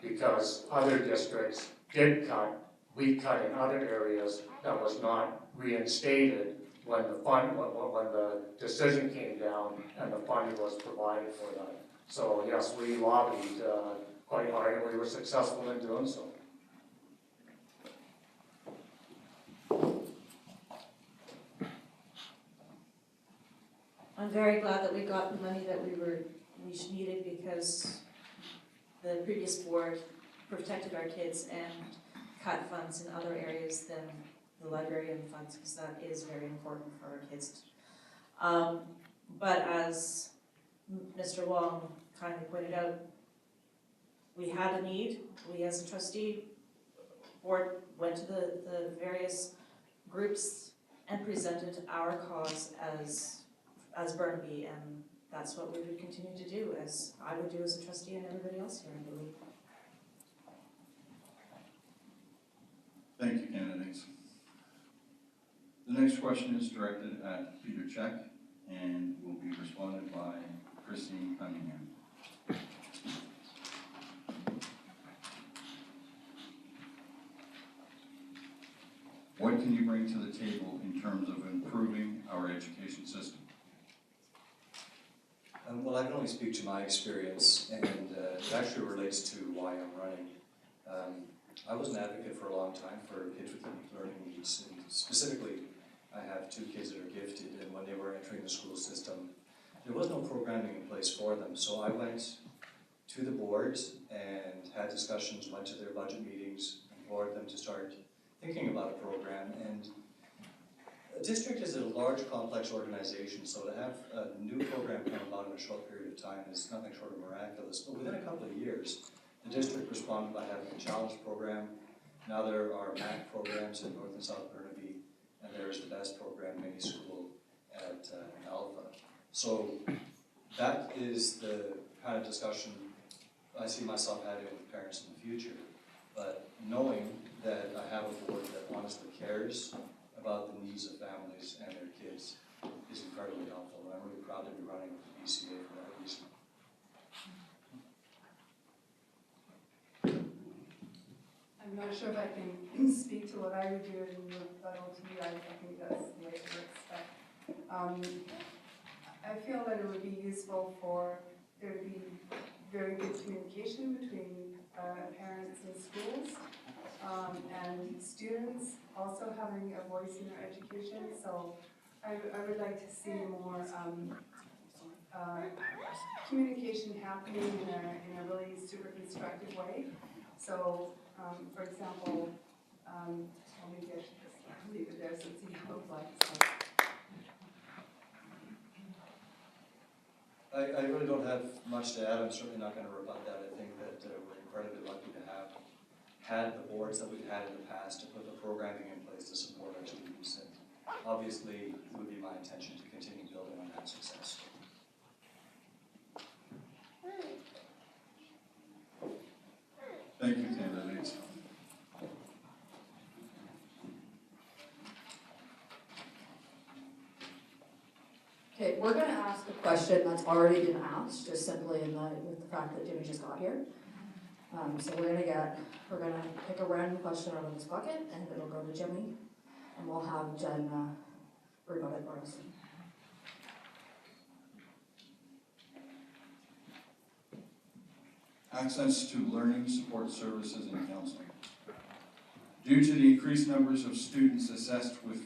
because other districts did cut. We cut in other areas that was not reinstated when the decision came down and the funding was provided for that. So yes, we lobbied quite hard and we were successful in doing so. I'm very glad that we got the money that we needed because the previous board protected our kids and cut funds in other areas than the librarian funds because that is very important for our kids. But as Mr. Wong kindly pointed out, we had a need. We as a trustee board went to the various groups and presented our cause as Burnaby, and that's what we would continue to do, as I would do as a trustee and everybody else here, I believe. Thank you, candidates. The next question is directed at Peter Check and will be responded by Christine Cunningham. What can you bring to the table in terms of improving our education system? Well, I can only speak to my experience, and it actually relates to why I'm running. I was an advocate for a long time for kids with unique learning needs, and specifically, I have two kids that are gifted, and when they were entering the school system, there was no programming in place for them. So I went to the boards and had discussions, went to their budget meetings, implored them to start thinking about a program. And a district is a large, complex organization, so to have a new program come about in a short period of time is nothing short of miraculous. But within a couple of years, the district responded by having a challenge program. Now there are MAC programs in North and South Burnaby, and there is the best program, mini school at Alpha. So that is the kind of discussion I see myself having with parents in the future. But knowing that I have a board that honestly cares about the needs of families and their kids is incredibly helpful. And I'm really proud to be running with the BCA for that reason. I'm not sure if I can speak to what I would do in rebuttal to you. I think that's the way it works. But I feel that it would be useful for there to be very good communication between parents and schools, and students also having a voice in their education. So I would like to see more communication happening in a really super constructive way. So, for example, maybe I should just leave it there since you have a flag. I really don't have much to add. I'm certainly not going to rebut that. I think that we're incredibly lucky to have had the boards that we've had in the past to put the programming in place to support our students. And obviously, it would be my intention to continue building on that success. Thank you, candidates. Okay, we're gonna ask a question that's already been asked, just simply with the fact that Jimmy just got here. So we're gonna pick a random question out of this bucket, and it'll go to Jimmy, and we'll have Jen rebut it for us. Access to learning support services and counseling. Due to the increased numbers of students assessed with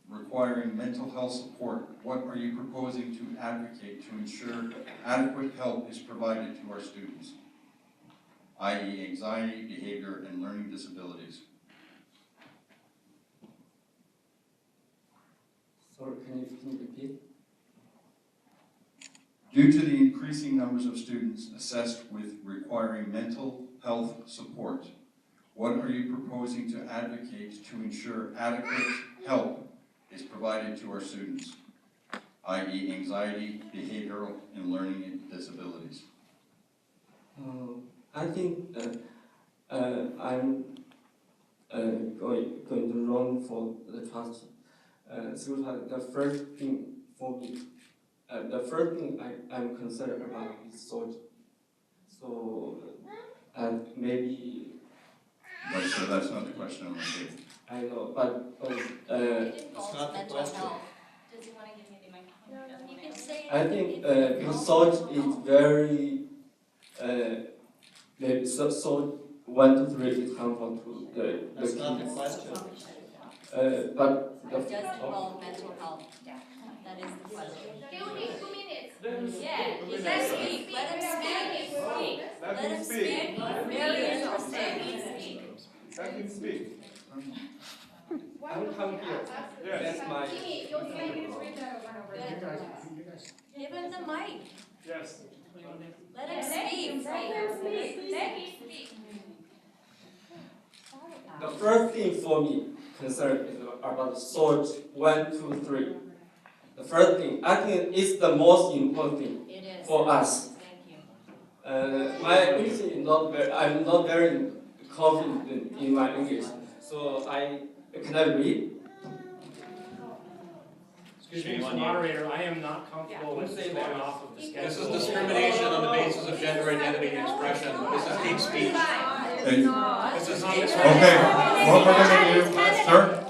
requiring mental health support, what are you proposing to advocate to ensure adequate help is provided to our students, i.e. anxiety, behavior, and learning disabilities? Sorry, can you repeat? Due to the increasing numbers of students assessed with requiring mental health support, what are you proposing to advocate to ensure adequate help is provided to our students, i.e. anxiety, behavioral, and learning disabilities? I think I'm going to run for the trust. So the first thing for me, the first thing I'm concerned about is social. So maybe. But so that's not the question on the table. I know, but It's not the mental question. health. Does he want to give me the microphone? You can say I think it. because social is very maybe so 1 to 3 is harmful to the That's not the kids. question. But It does involve mental health. That is the question. He'll need 2 minutes. Yeah, let him speak. Let him speak. Let him speak. Very interesting. Let him speak. I'm come here. Yes. That's my. Jimmy, you'll see him read that over and over. Give him the mic. Yes. Let him speak. Let him speak. The first thing for me concern is about sort 1, 2, 3. The first thing I think is the most important thing It is. for us. Thank you. My English is not very. I'm not very confident in my English, so can I read? Excuse me, Mr. Moderator, I am not comfortable with going off of the schedule. This is discrimination on the basis of gender identity and expression. This is hate speech. This is hate speech. Okay, what we're gonna do, sir.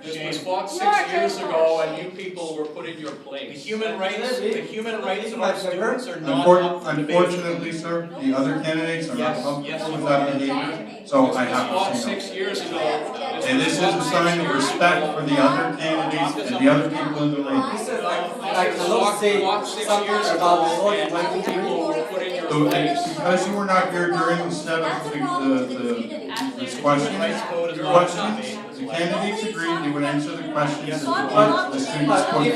This was fought 6 years ago, and you people were put in your place. The human rights of our students are not up for debate. Unfortunately, sir, the other candidates are not comfortable with that behavior, so I This was fought have to say 6 no. years ago. And this is a sign of respect for the other candidates and the other people in the room. I cannot say Fought 6 something years about ago, sort and 1, you 2, 3. people were put in your So, place. because you were not here during the set That's of a problem to the the community. questions, Rights code is not questions, the candidates agreed they would answer the questions that the students But put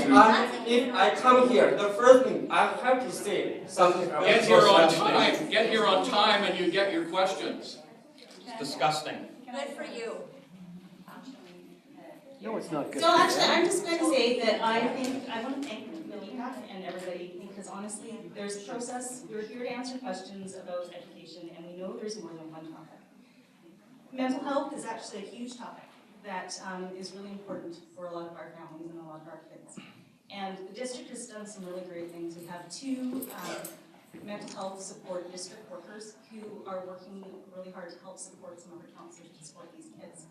if I come here, the first thing I have to say something about Get here on social justice. time, get here on time, and you get your questions. It's disgusting. Good for you. So actually, I'm just going to say that I want to thank Malika and everybody, because honestly, there's a process. We're here to answer questions about education, and we know there's more than one topic. Mental health is actually a huge topic that is really important for a lot of our families and a lot of our kids. And the district has done some really great things. We have two mental health support district workers who are working really hard to help support some other counselors to support these kids.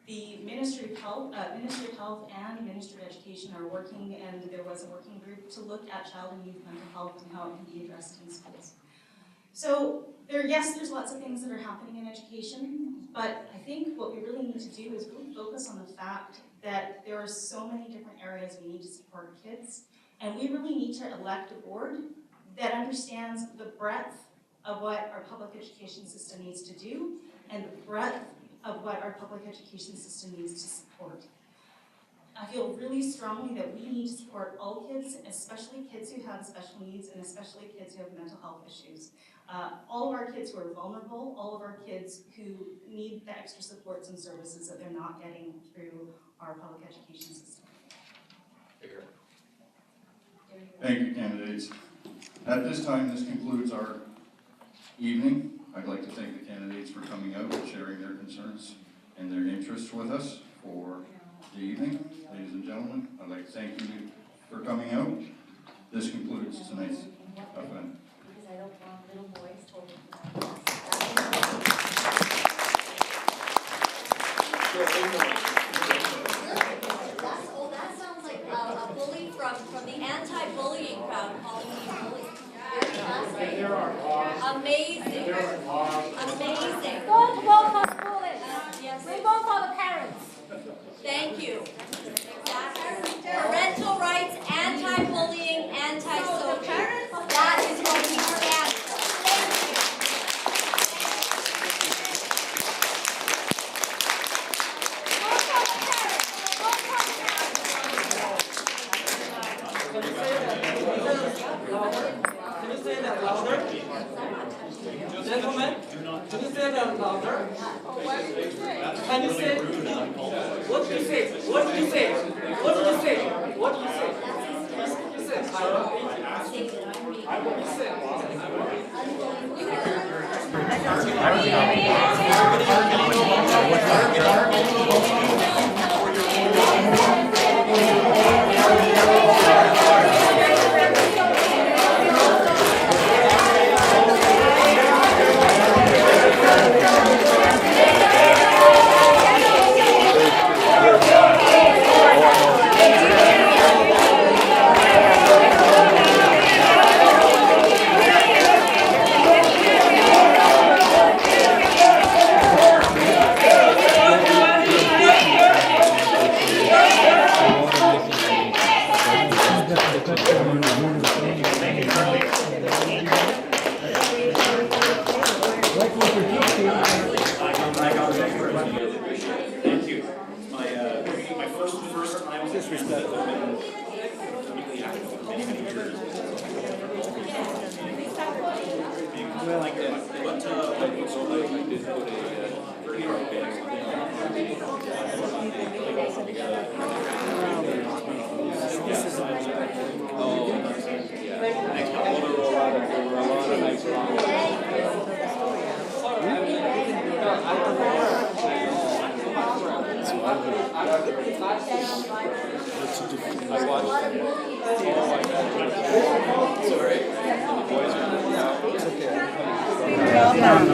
The Ministry of Health and Ministry of Education are working, and there was a working group to look at child and youth mental health and how it can be addressed in schools. So there's lots of things that are happening in education, but I think what we really need to do is really focus on the fact that there are so many different areas we need to support kids, and we really need to elect a board that understands the breadth of what our public education system needs to do and the breadth of what our public education system needs to support. I feel really strongly that we need to support all kids, especially kids who have special needs and especially kids who have mental health issues. All of our kids who are vulnerable, all of our kids who need the extra supports and services that they're not getting through our public education system. Thank you, candidates. At this time, this concludes our evening. I'd like to thank the candidates for coming out and sharing their concerns and their interests with us for the evening. Ladies and gentlemen, I'd like to thank you for coming out. This concludes tonight's event. Because I don't want little boys told me. That sounds like a bully from the anti-bullying crowd calling me bully. Very fascinating. Amazing. Amazing. Don't vote for schools. Yes. We vote for the parents. Thank you. Exactly. Parental rights, anti-bullying, anti-social. That is what we stand for. Thank you. Vote for the parents. Vote for the parents. Can you say that louder? Gentlemen, can you say that louder? Can you say, what did you say? What did you say? What did you say? What did you say? You said, I love you. You said,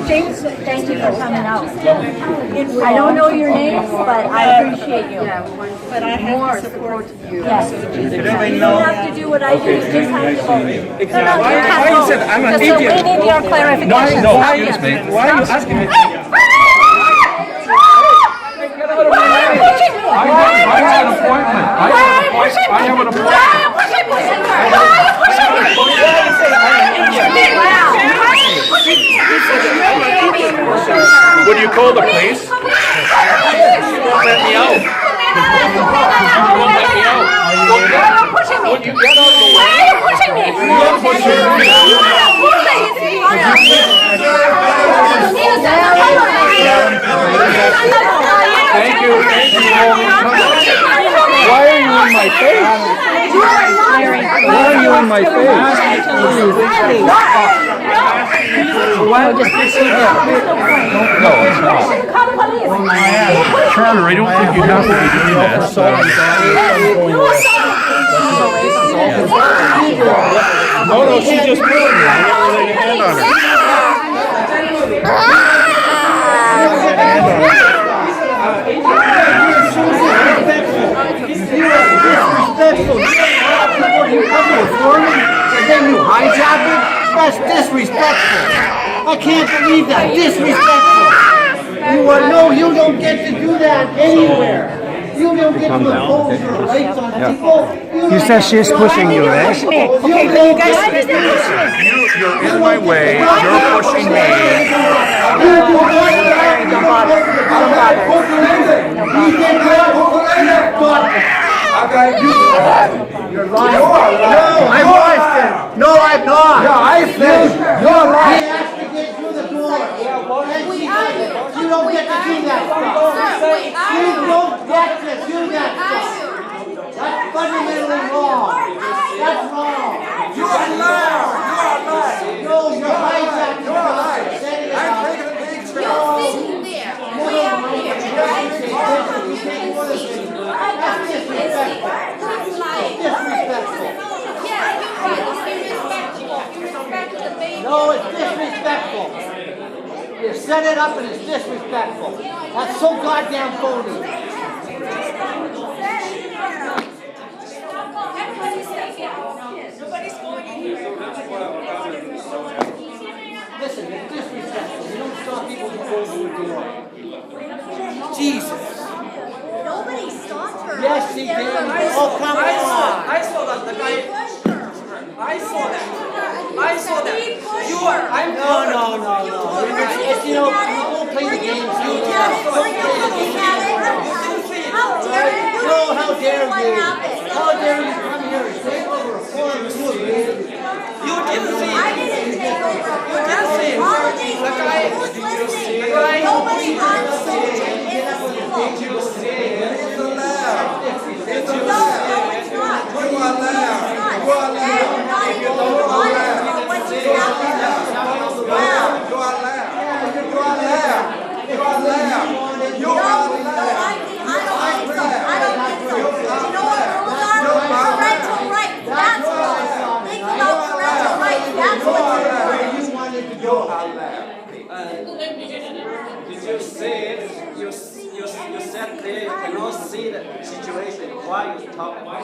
James, thank you for coming out. I don't know your names, but I appreciate you. But I have to support you. Yes. You don't have to do what I do, you just have to vote. No, you have to vote. I'm an So idiot. we need your clarification. No, excuse me. Why are you asking me? Why are you pushing me? I have an appointment. I have an appointment. Why are you pushing me? Why are you pushing me? Would you call the police? You won't let me out. You won't let me out. Why are you pushing me? Would you get out of the way? Why are you pushing me? You are pushing me. Thank you. Thank you. Why are you in my face? Why are you in my face? What? No, it's not. Charter, I don't think you have to be doing this. No, she just put it. I never laid a hand on her. And then you hijack it? That's disrespectful. I can't believe that. Disrespectful. You don't get to do that anywhere. You don't get to impose your rights on people. You said she's pushing you, eh? Okay, you guys You're in my way. You're pushing me. You're lying. I watched it. No, I'm not. Yeah, I said you're lying. He has to get through the door. You don't get to do that stuff. You don't get to do that stuff. That's fundamentally wrong. That's wrong. You are lying. You are lying. No, you're hijacking. You're lying. I'm taking a big step. You're sitting there. We are here. That's disrespectful. No, it's disrespectful. You set it up and it's disrespectful. That's so goddamn phony. Listen, it's disrespectful. You don't stop people from going through a door. Jesus. Nobody stopped her. Yes, he did. Oh, come on. I saw that. The guy. I saw that. I saw that. You are. I'm. No. It's, you know, don't play the games. You don't play the games. How dare you? No, how dare you? How dare you come here and take over a forum to a baby? You didn't see it. I didn't take over. You didn't see it. All of these The guy. who's listening? The guy. Nobody on stage is civil. Did you see it? It's allowed. It's No, allowed. it's not. You are allowed. You are allowed. You're not even honest about what just happened. Wow. You are allowed. You are allowed. You are allowed. You are allowed. I don't think so. You know what rules are? Parental rights. That's rules. Think about parental rights. That's what you're doing. You wanted to go allowed. Did you see it? You sat there, you cannot see the situation. Why you talk about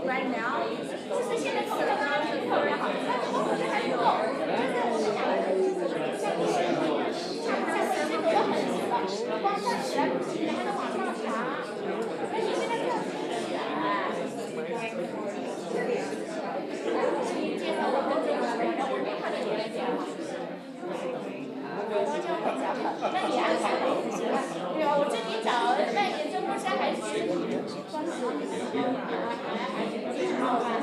Right now，就是现在投票当然挺漂亮，但是我觉得还不够。像这个我很喜欢，光站起来不行，还能往上爬。但是现在这样子的人，介绍我跟这个人，我没看见别人这样。我这样很讲了，那你安排的也行啊。对吧？我这里找外面这不山还是关注你的地方啊，还是介绍啊。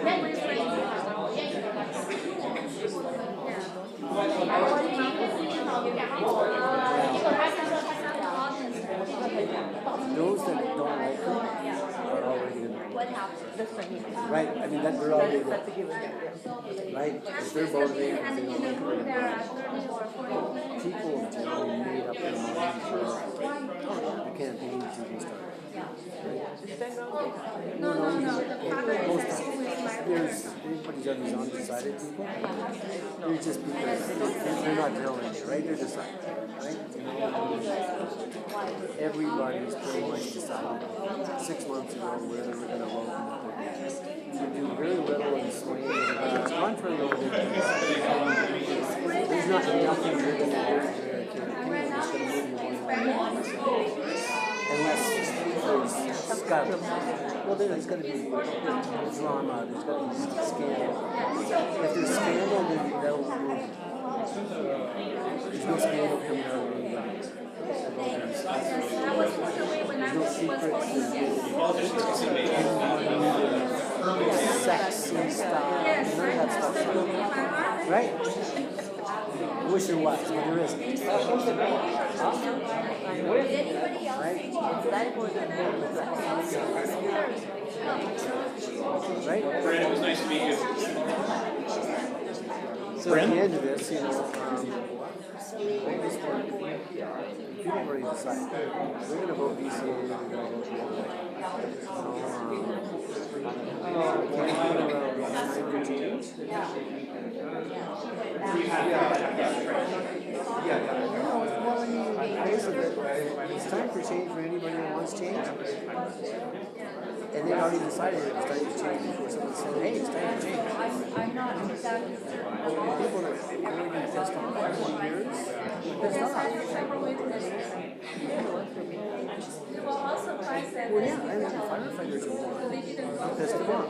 那你愿意吗？我愿意的话。我第一个是好，然后结果他是说他想要。what happened? Right, I mean, that we're all doing that. Right, if they're motivated, And they in the don't group there are 30 or 40 people generally made up their mind for the campaign to be started. No, the father is actually my There's everybody's on these undecided people. They're just because they're not drilling it, right? They're deciding, right? Everybody's pretty much decided 6 months ago where they're going to vote and what they're going to do. You do very little in swaying it. It's contrary to what they're doing. There's not nothing you're going to do to their campaign that's going to move you one way. Unless there's scandal. Well, there's going to be drama, there's going to be scandal. If there's scandal, then that'll move you. There's no scandal coming out of anybody. There's no secrets. Sexy stuff. None of that stuff. Right? I wish there was, but there isn't. Right? Brandon, it was nice to meet you. So at the end of this, you know, all this work, people have already decided. We're going to vote BCA, we're going to vote the other way. It's time for change for anybody that wants change. And they already decided it was time to change before someone said, hey, it's time to change. I'm not exactly People that have already been pissed off for years, pissed off. There were also parts that Well, yeah, and the firefighters are pissed them off.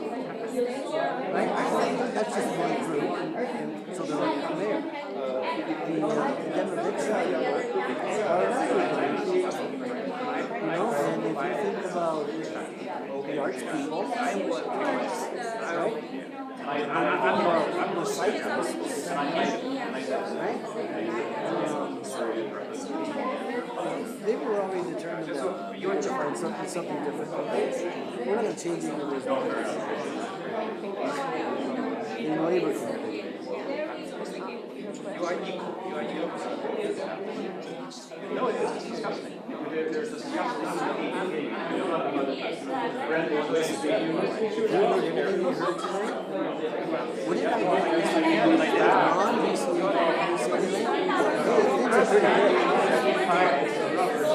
Right? That's just one group, and so they're like, from there. The demographics are you know, and if you think about the arts people, right? I'm the cyclist, right? They were already determined that you want to find something different. We're not going to change even those numbers. In labor campaign. You are equal. No, it is disgusting. There's disgusting. What did I do?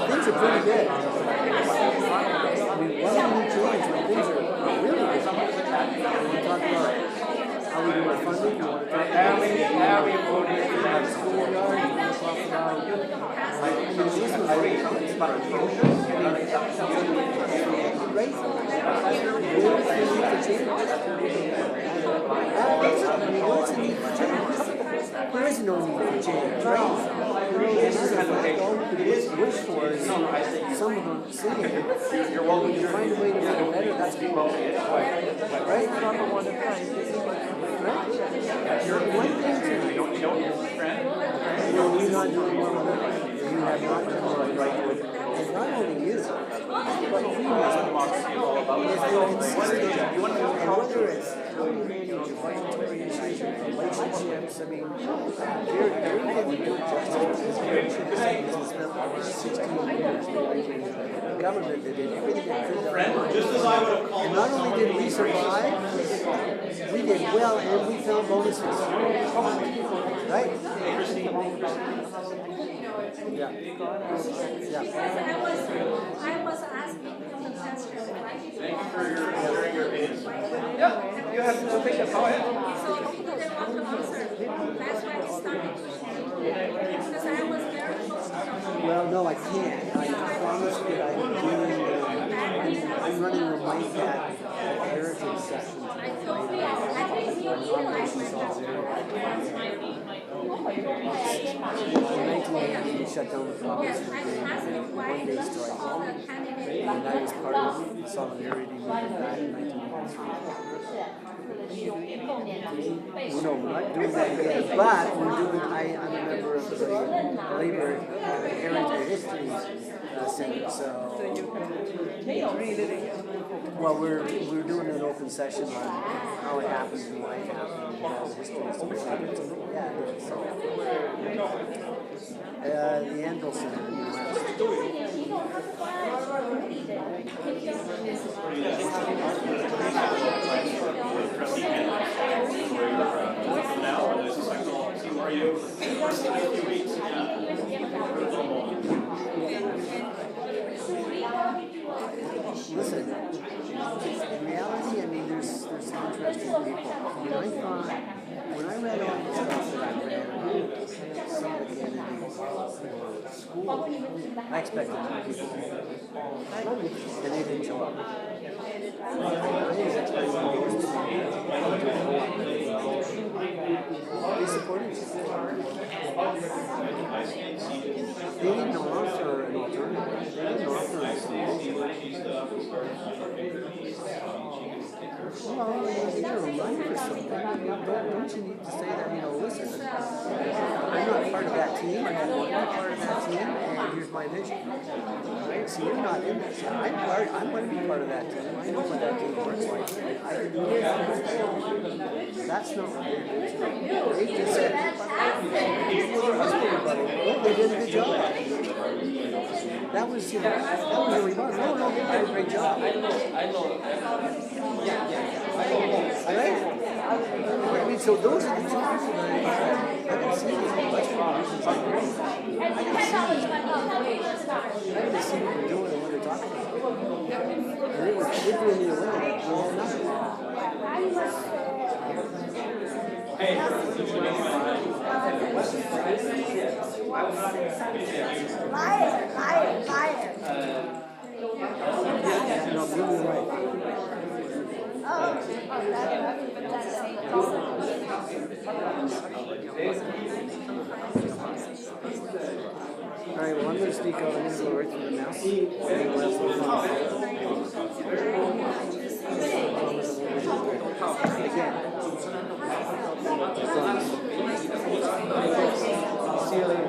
Things are pretty good. I mean, why don't we change when things are really good? We want to talk about how we do our funding, we want to talk about schoolyard, we want to talk about, what's the need for change? There is no need for change, right? What it is wish for is some of them saying, when you find a way to make it better, that's good. Right? You're one thing to you don't friend. No, you're not doing well with it. You have not done well right with it. And not only you, but we and whether it's how you manage your budgetary issues, your relationships, I mean, they're getting good justice. It's spent the last 16 years. The government did everything it could. Just as I would have called. And not only did we survive, we did well, and we found bonuses. Right? Yeah. I was asking him the question, why did you Thank you for sharing your opinions. Yep, you have to take that. Go ahead. So he didn't want to answer. That's why he started. Because I was very close to him. Well, no, I can't. I promise you that I'm running the mic at heritage session. I told you, I think you realize In 1980, we shut down the province for one day strike. And I was part of the Solidarity movement back in 1993. Well, no, we're not doing that again, but we're doing, I'm a member of the Labor Heritage History thing, so. Read Well, we're doing an open session on how it happens and why it happened, and the history. Yeah, so. The Anvil Center in the West. Listen, in reality, I mean, there's some interesting people. I mean, I thought, when I read all the stuff that I read about some of the candidates for school, I expected more people. And they didn't show up. I was expecting more people. They supported you. They didn't offer an alternative. They didn't offer a solution. Well, you're running for something. Don't you need to say that, listen, I'm not part of that team, I have one part of that team, and here's my vision. Right? So you're not in this. I'm going to be part of that team. I know what that team works like. I can do it. That's not what they did. They just said, well, they did a good job. That was, that was a remark. No, they did a great job. I know. Right? I mean, so those are the two people that I haven't seen as much for reasons I agree. I haven't seen what they're doing and what they're talking about. And it was literally a win. Liar. No, you're right. Alright, well, I'm going to speak out. I'm going to go right through the mouse. Again. See you later.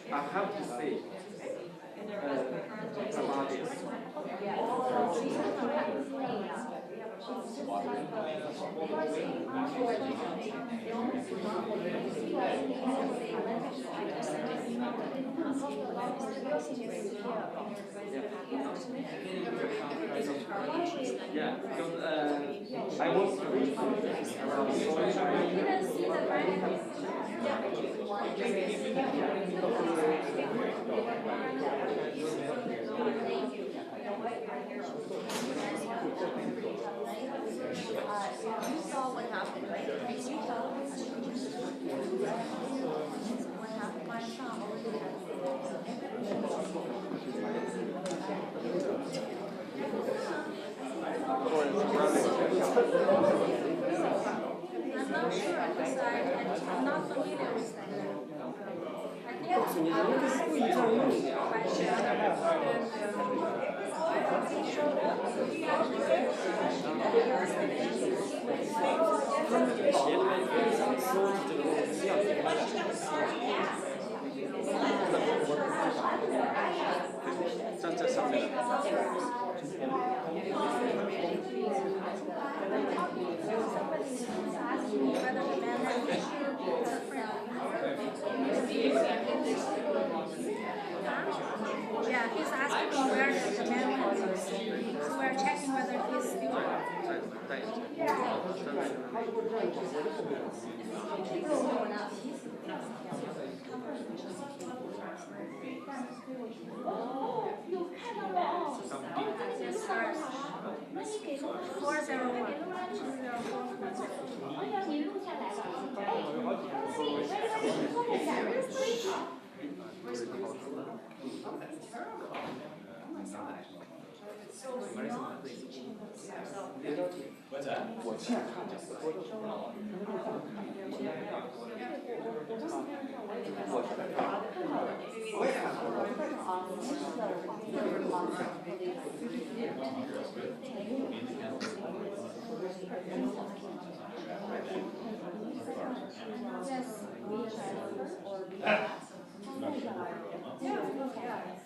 I have to say about this. Yeah, because I was reading about You saw what happened, right? Can you tell us what happened? My son I'm not sure, because I'm not familiar with that. I think That's Yeah, he's asking me where the amendment is. So we're checking whether he's still. Yes, sir. ？What's that?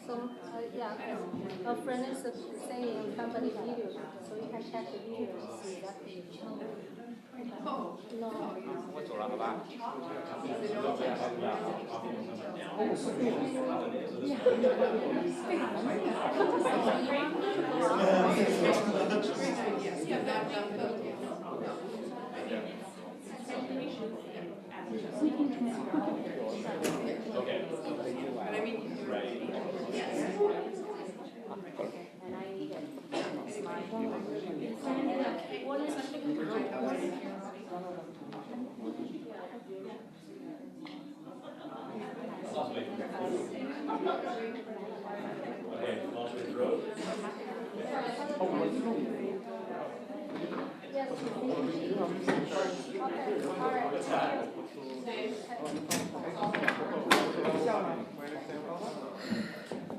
So, yeah, a friend is saying somebody video, so you can check the video and see that. Okay. But I mean, right. Yes. And I need it. What is Okay, launch with road.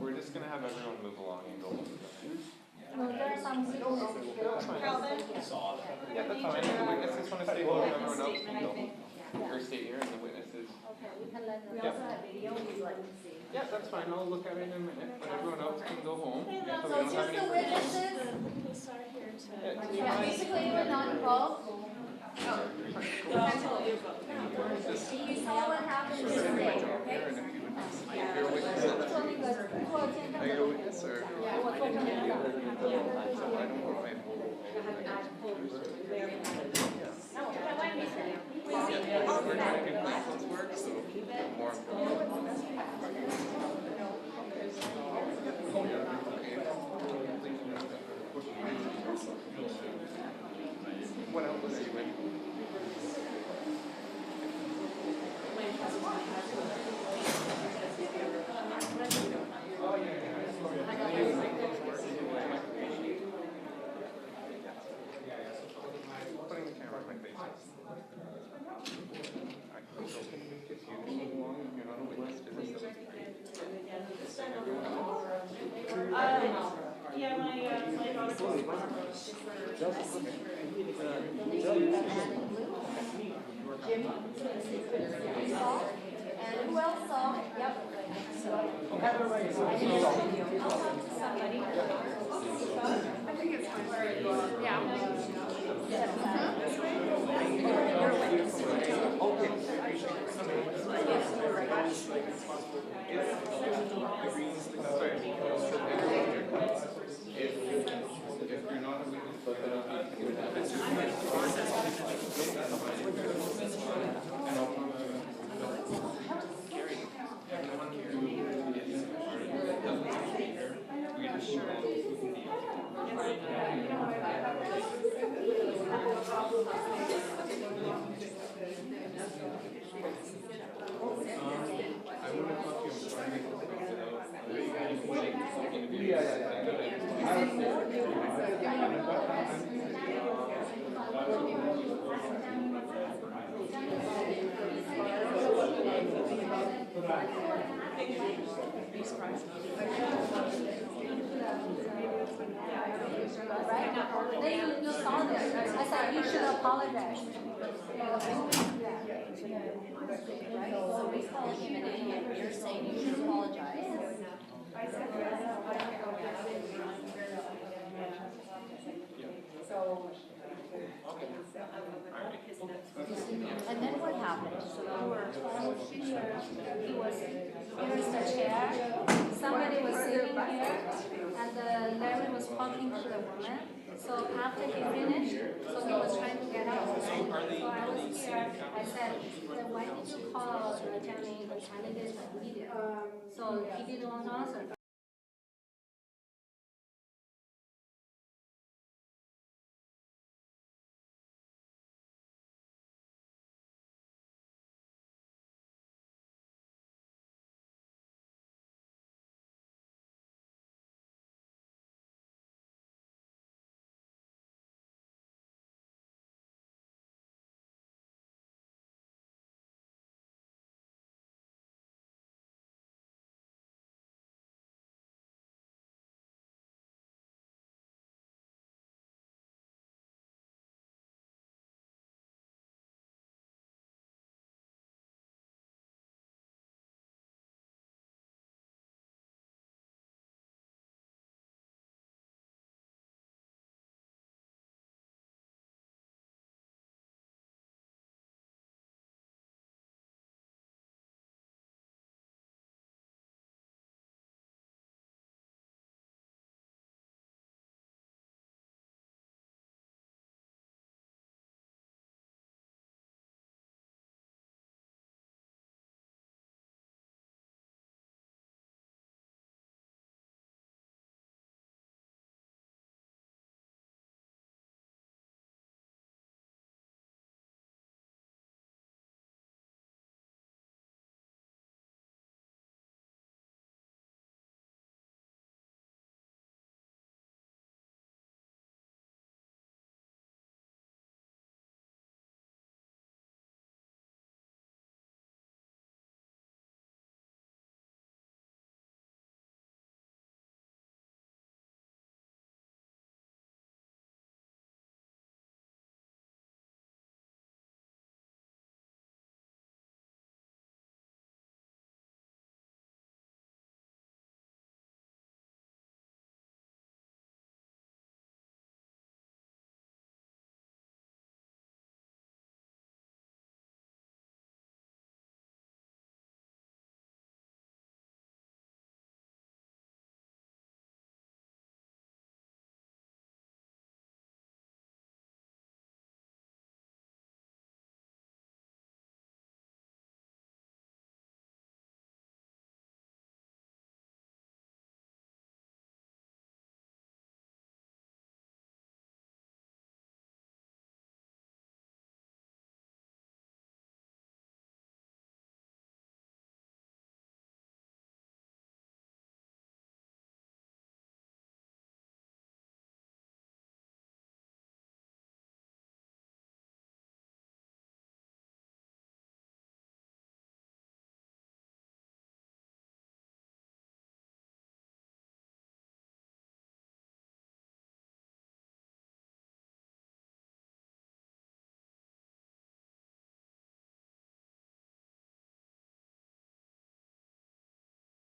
We're just gonna have everyone move along and go. No, there are some witnesses. Yeah, that's fine. The witnesses wanna stay home, everyone else can go. Or stay here and the witnesses. Okay, we can let them. We also have video we'd like to see. Yeah, that's fine. I'll look at it in a minute, but everyone else can go home. So we don't have any witnesses? Yeah, Basically, you were not involved? Just You saw what happened yesterday, okay? you're a witness. Are you a witness or? I don't know if we're trying to get license work, so more What else are you in? Putting the camera on my face. If you move along and you're not a witness to this, Yeah, my boss And who else saw it? Yep. I'll talk to somebody. I think it's fine. Yeah. if you're not a witness, Then you saw this. I said you should apologize. So we called him an idiot, you're saying you should apologize. So. And then what happened? Here's the chair, somebody was sitting here, and Larry was talking to the woman. So after he finished, so he was trying to get out, right? So I was here, I said, why did you call the Jenny the candidate video? So he didn't want to answer.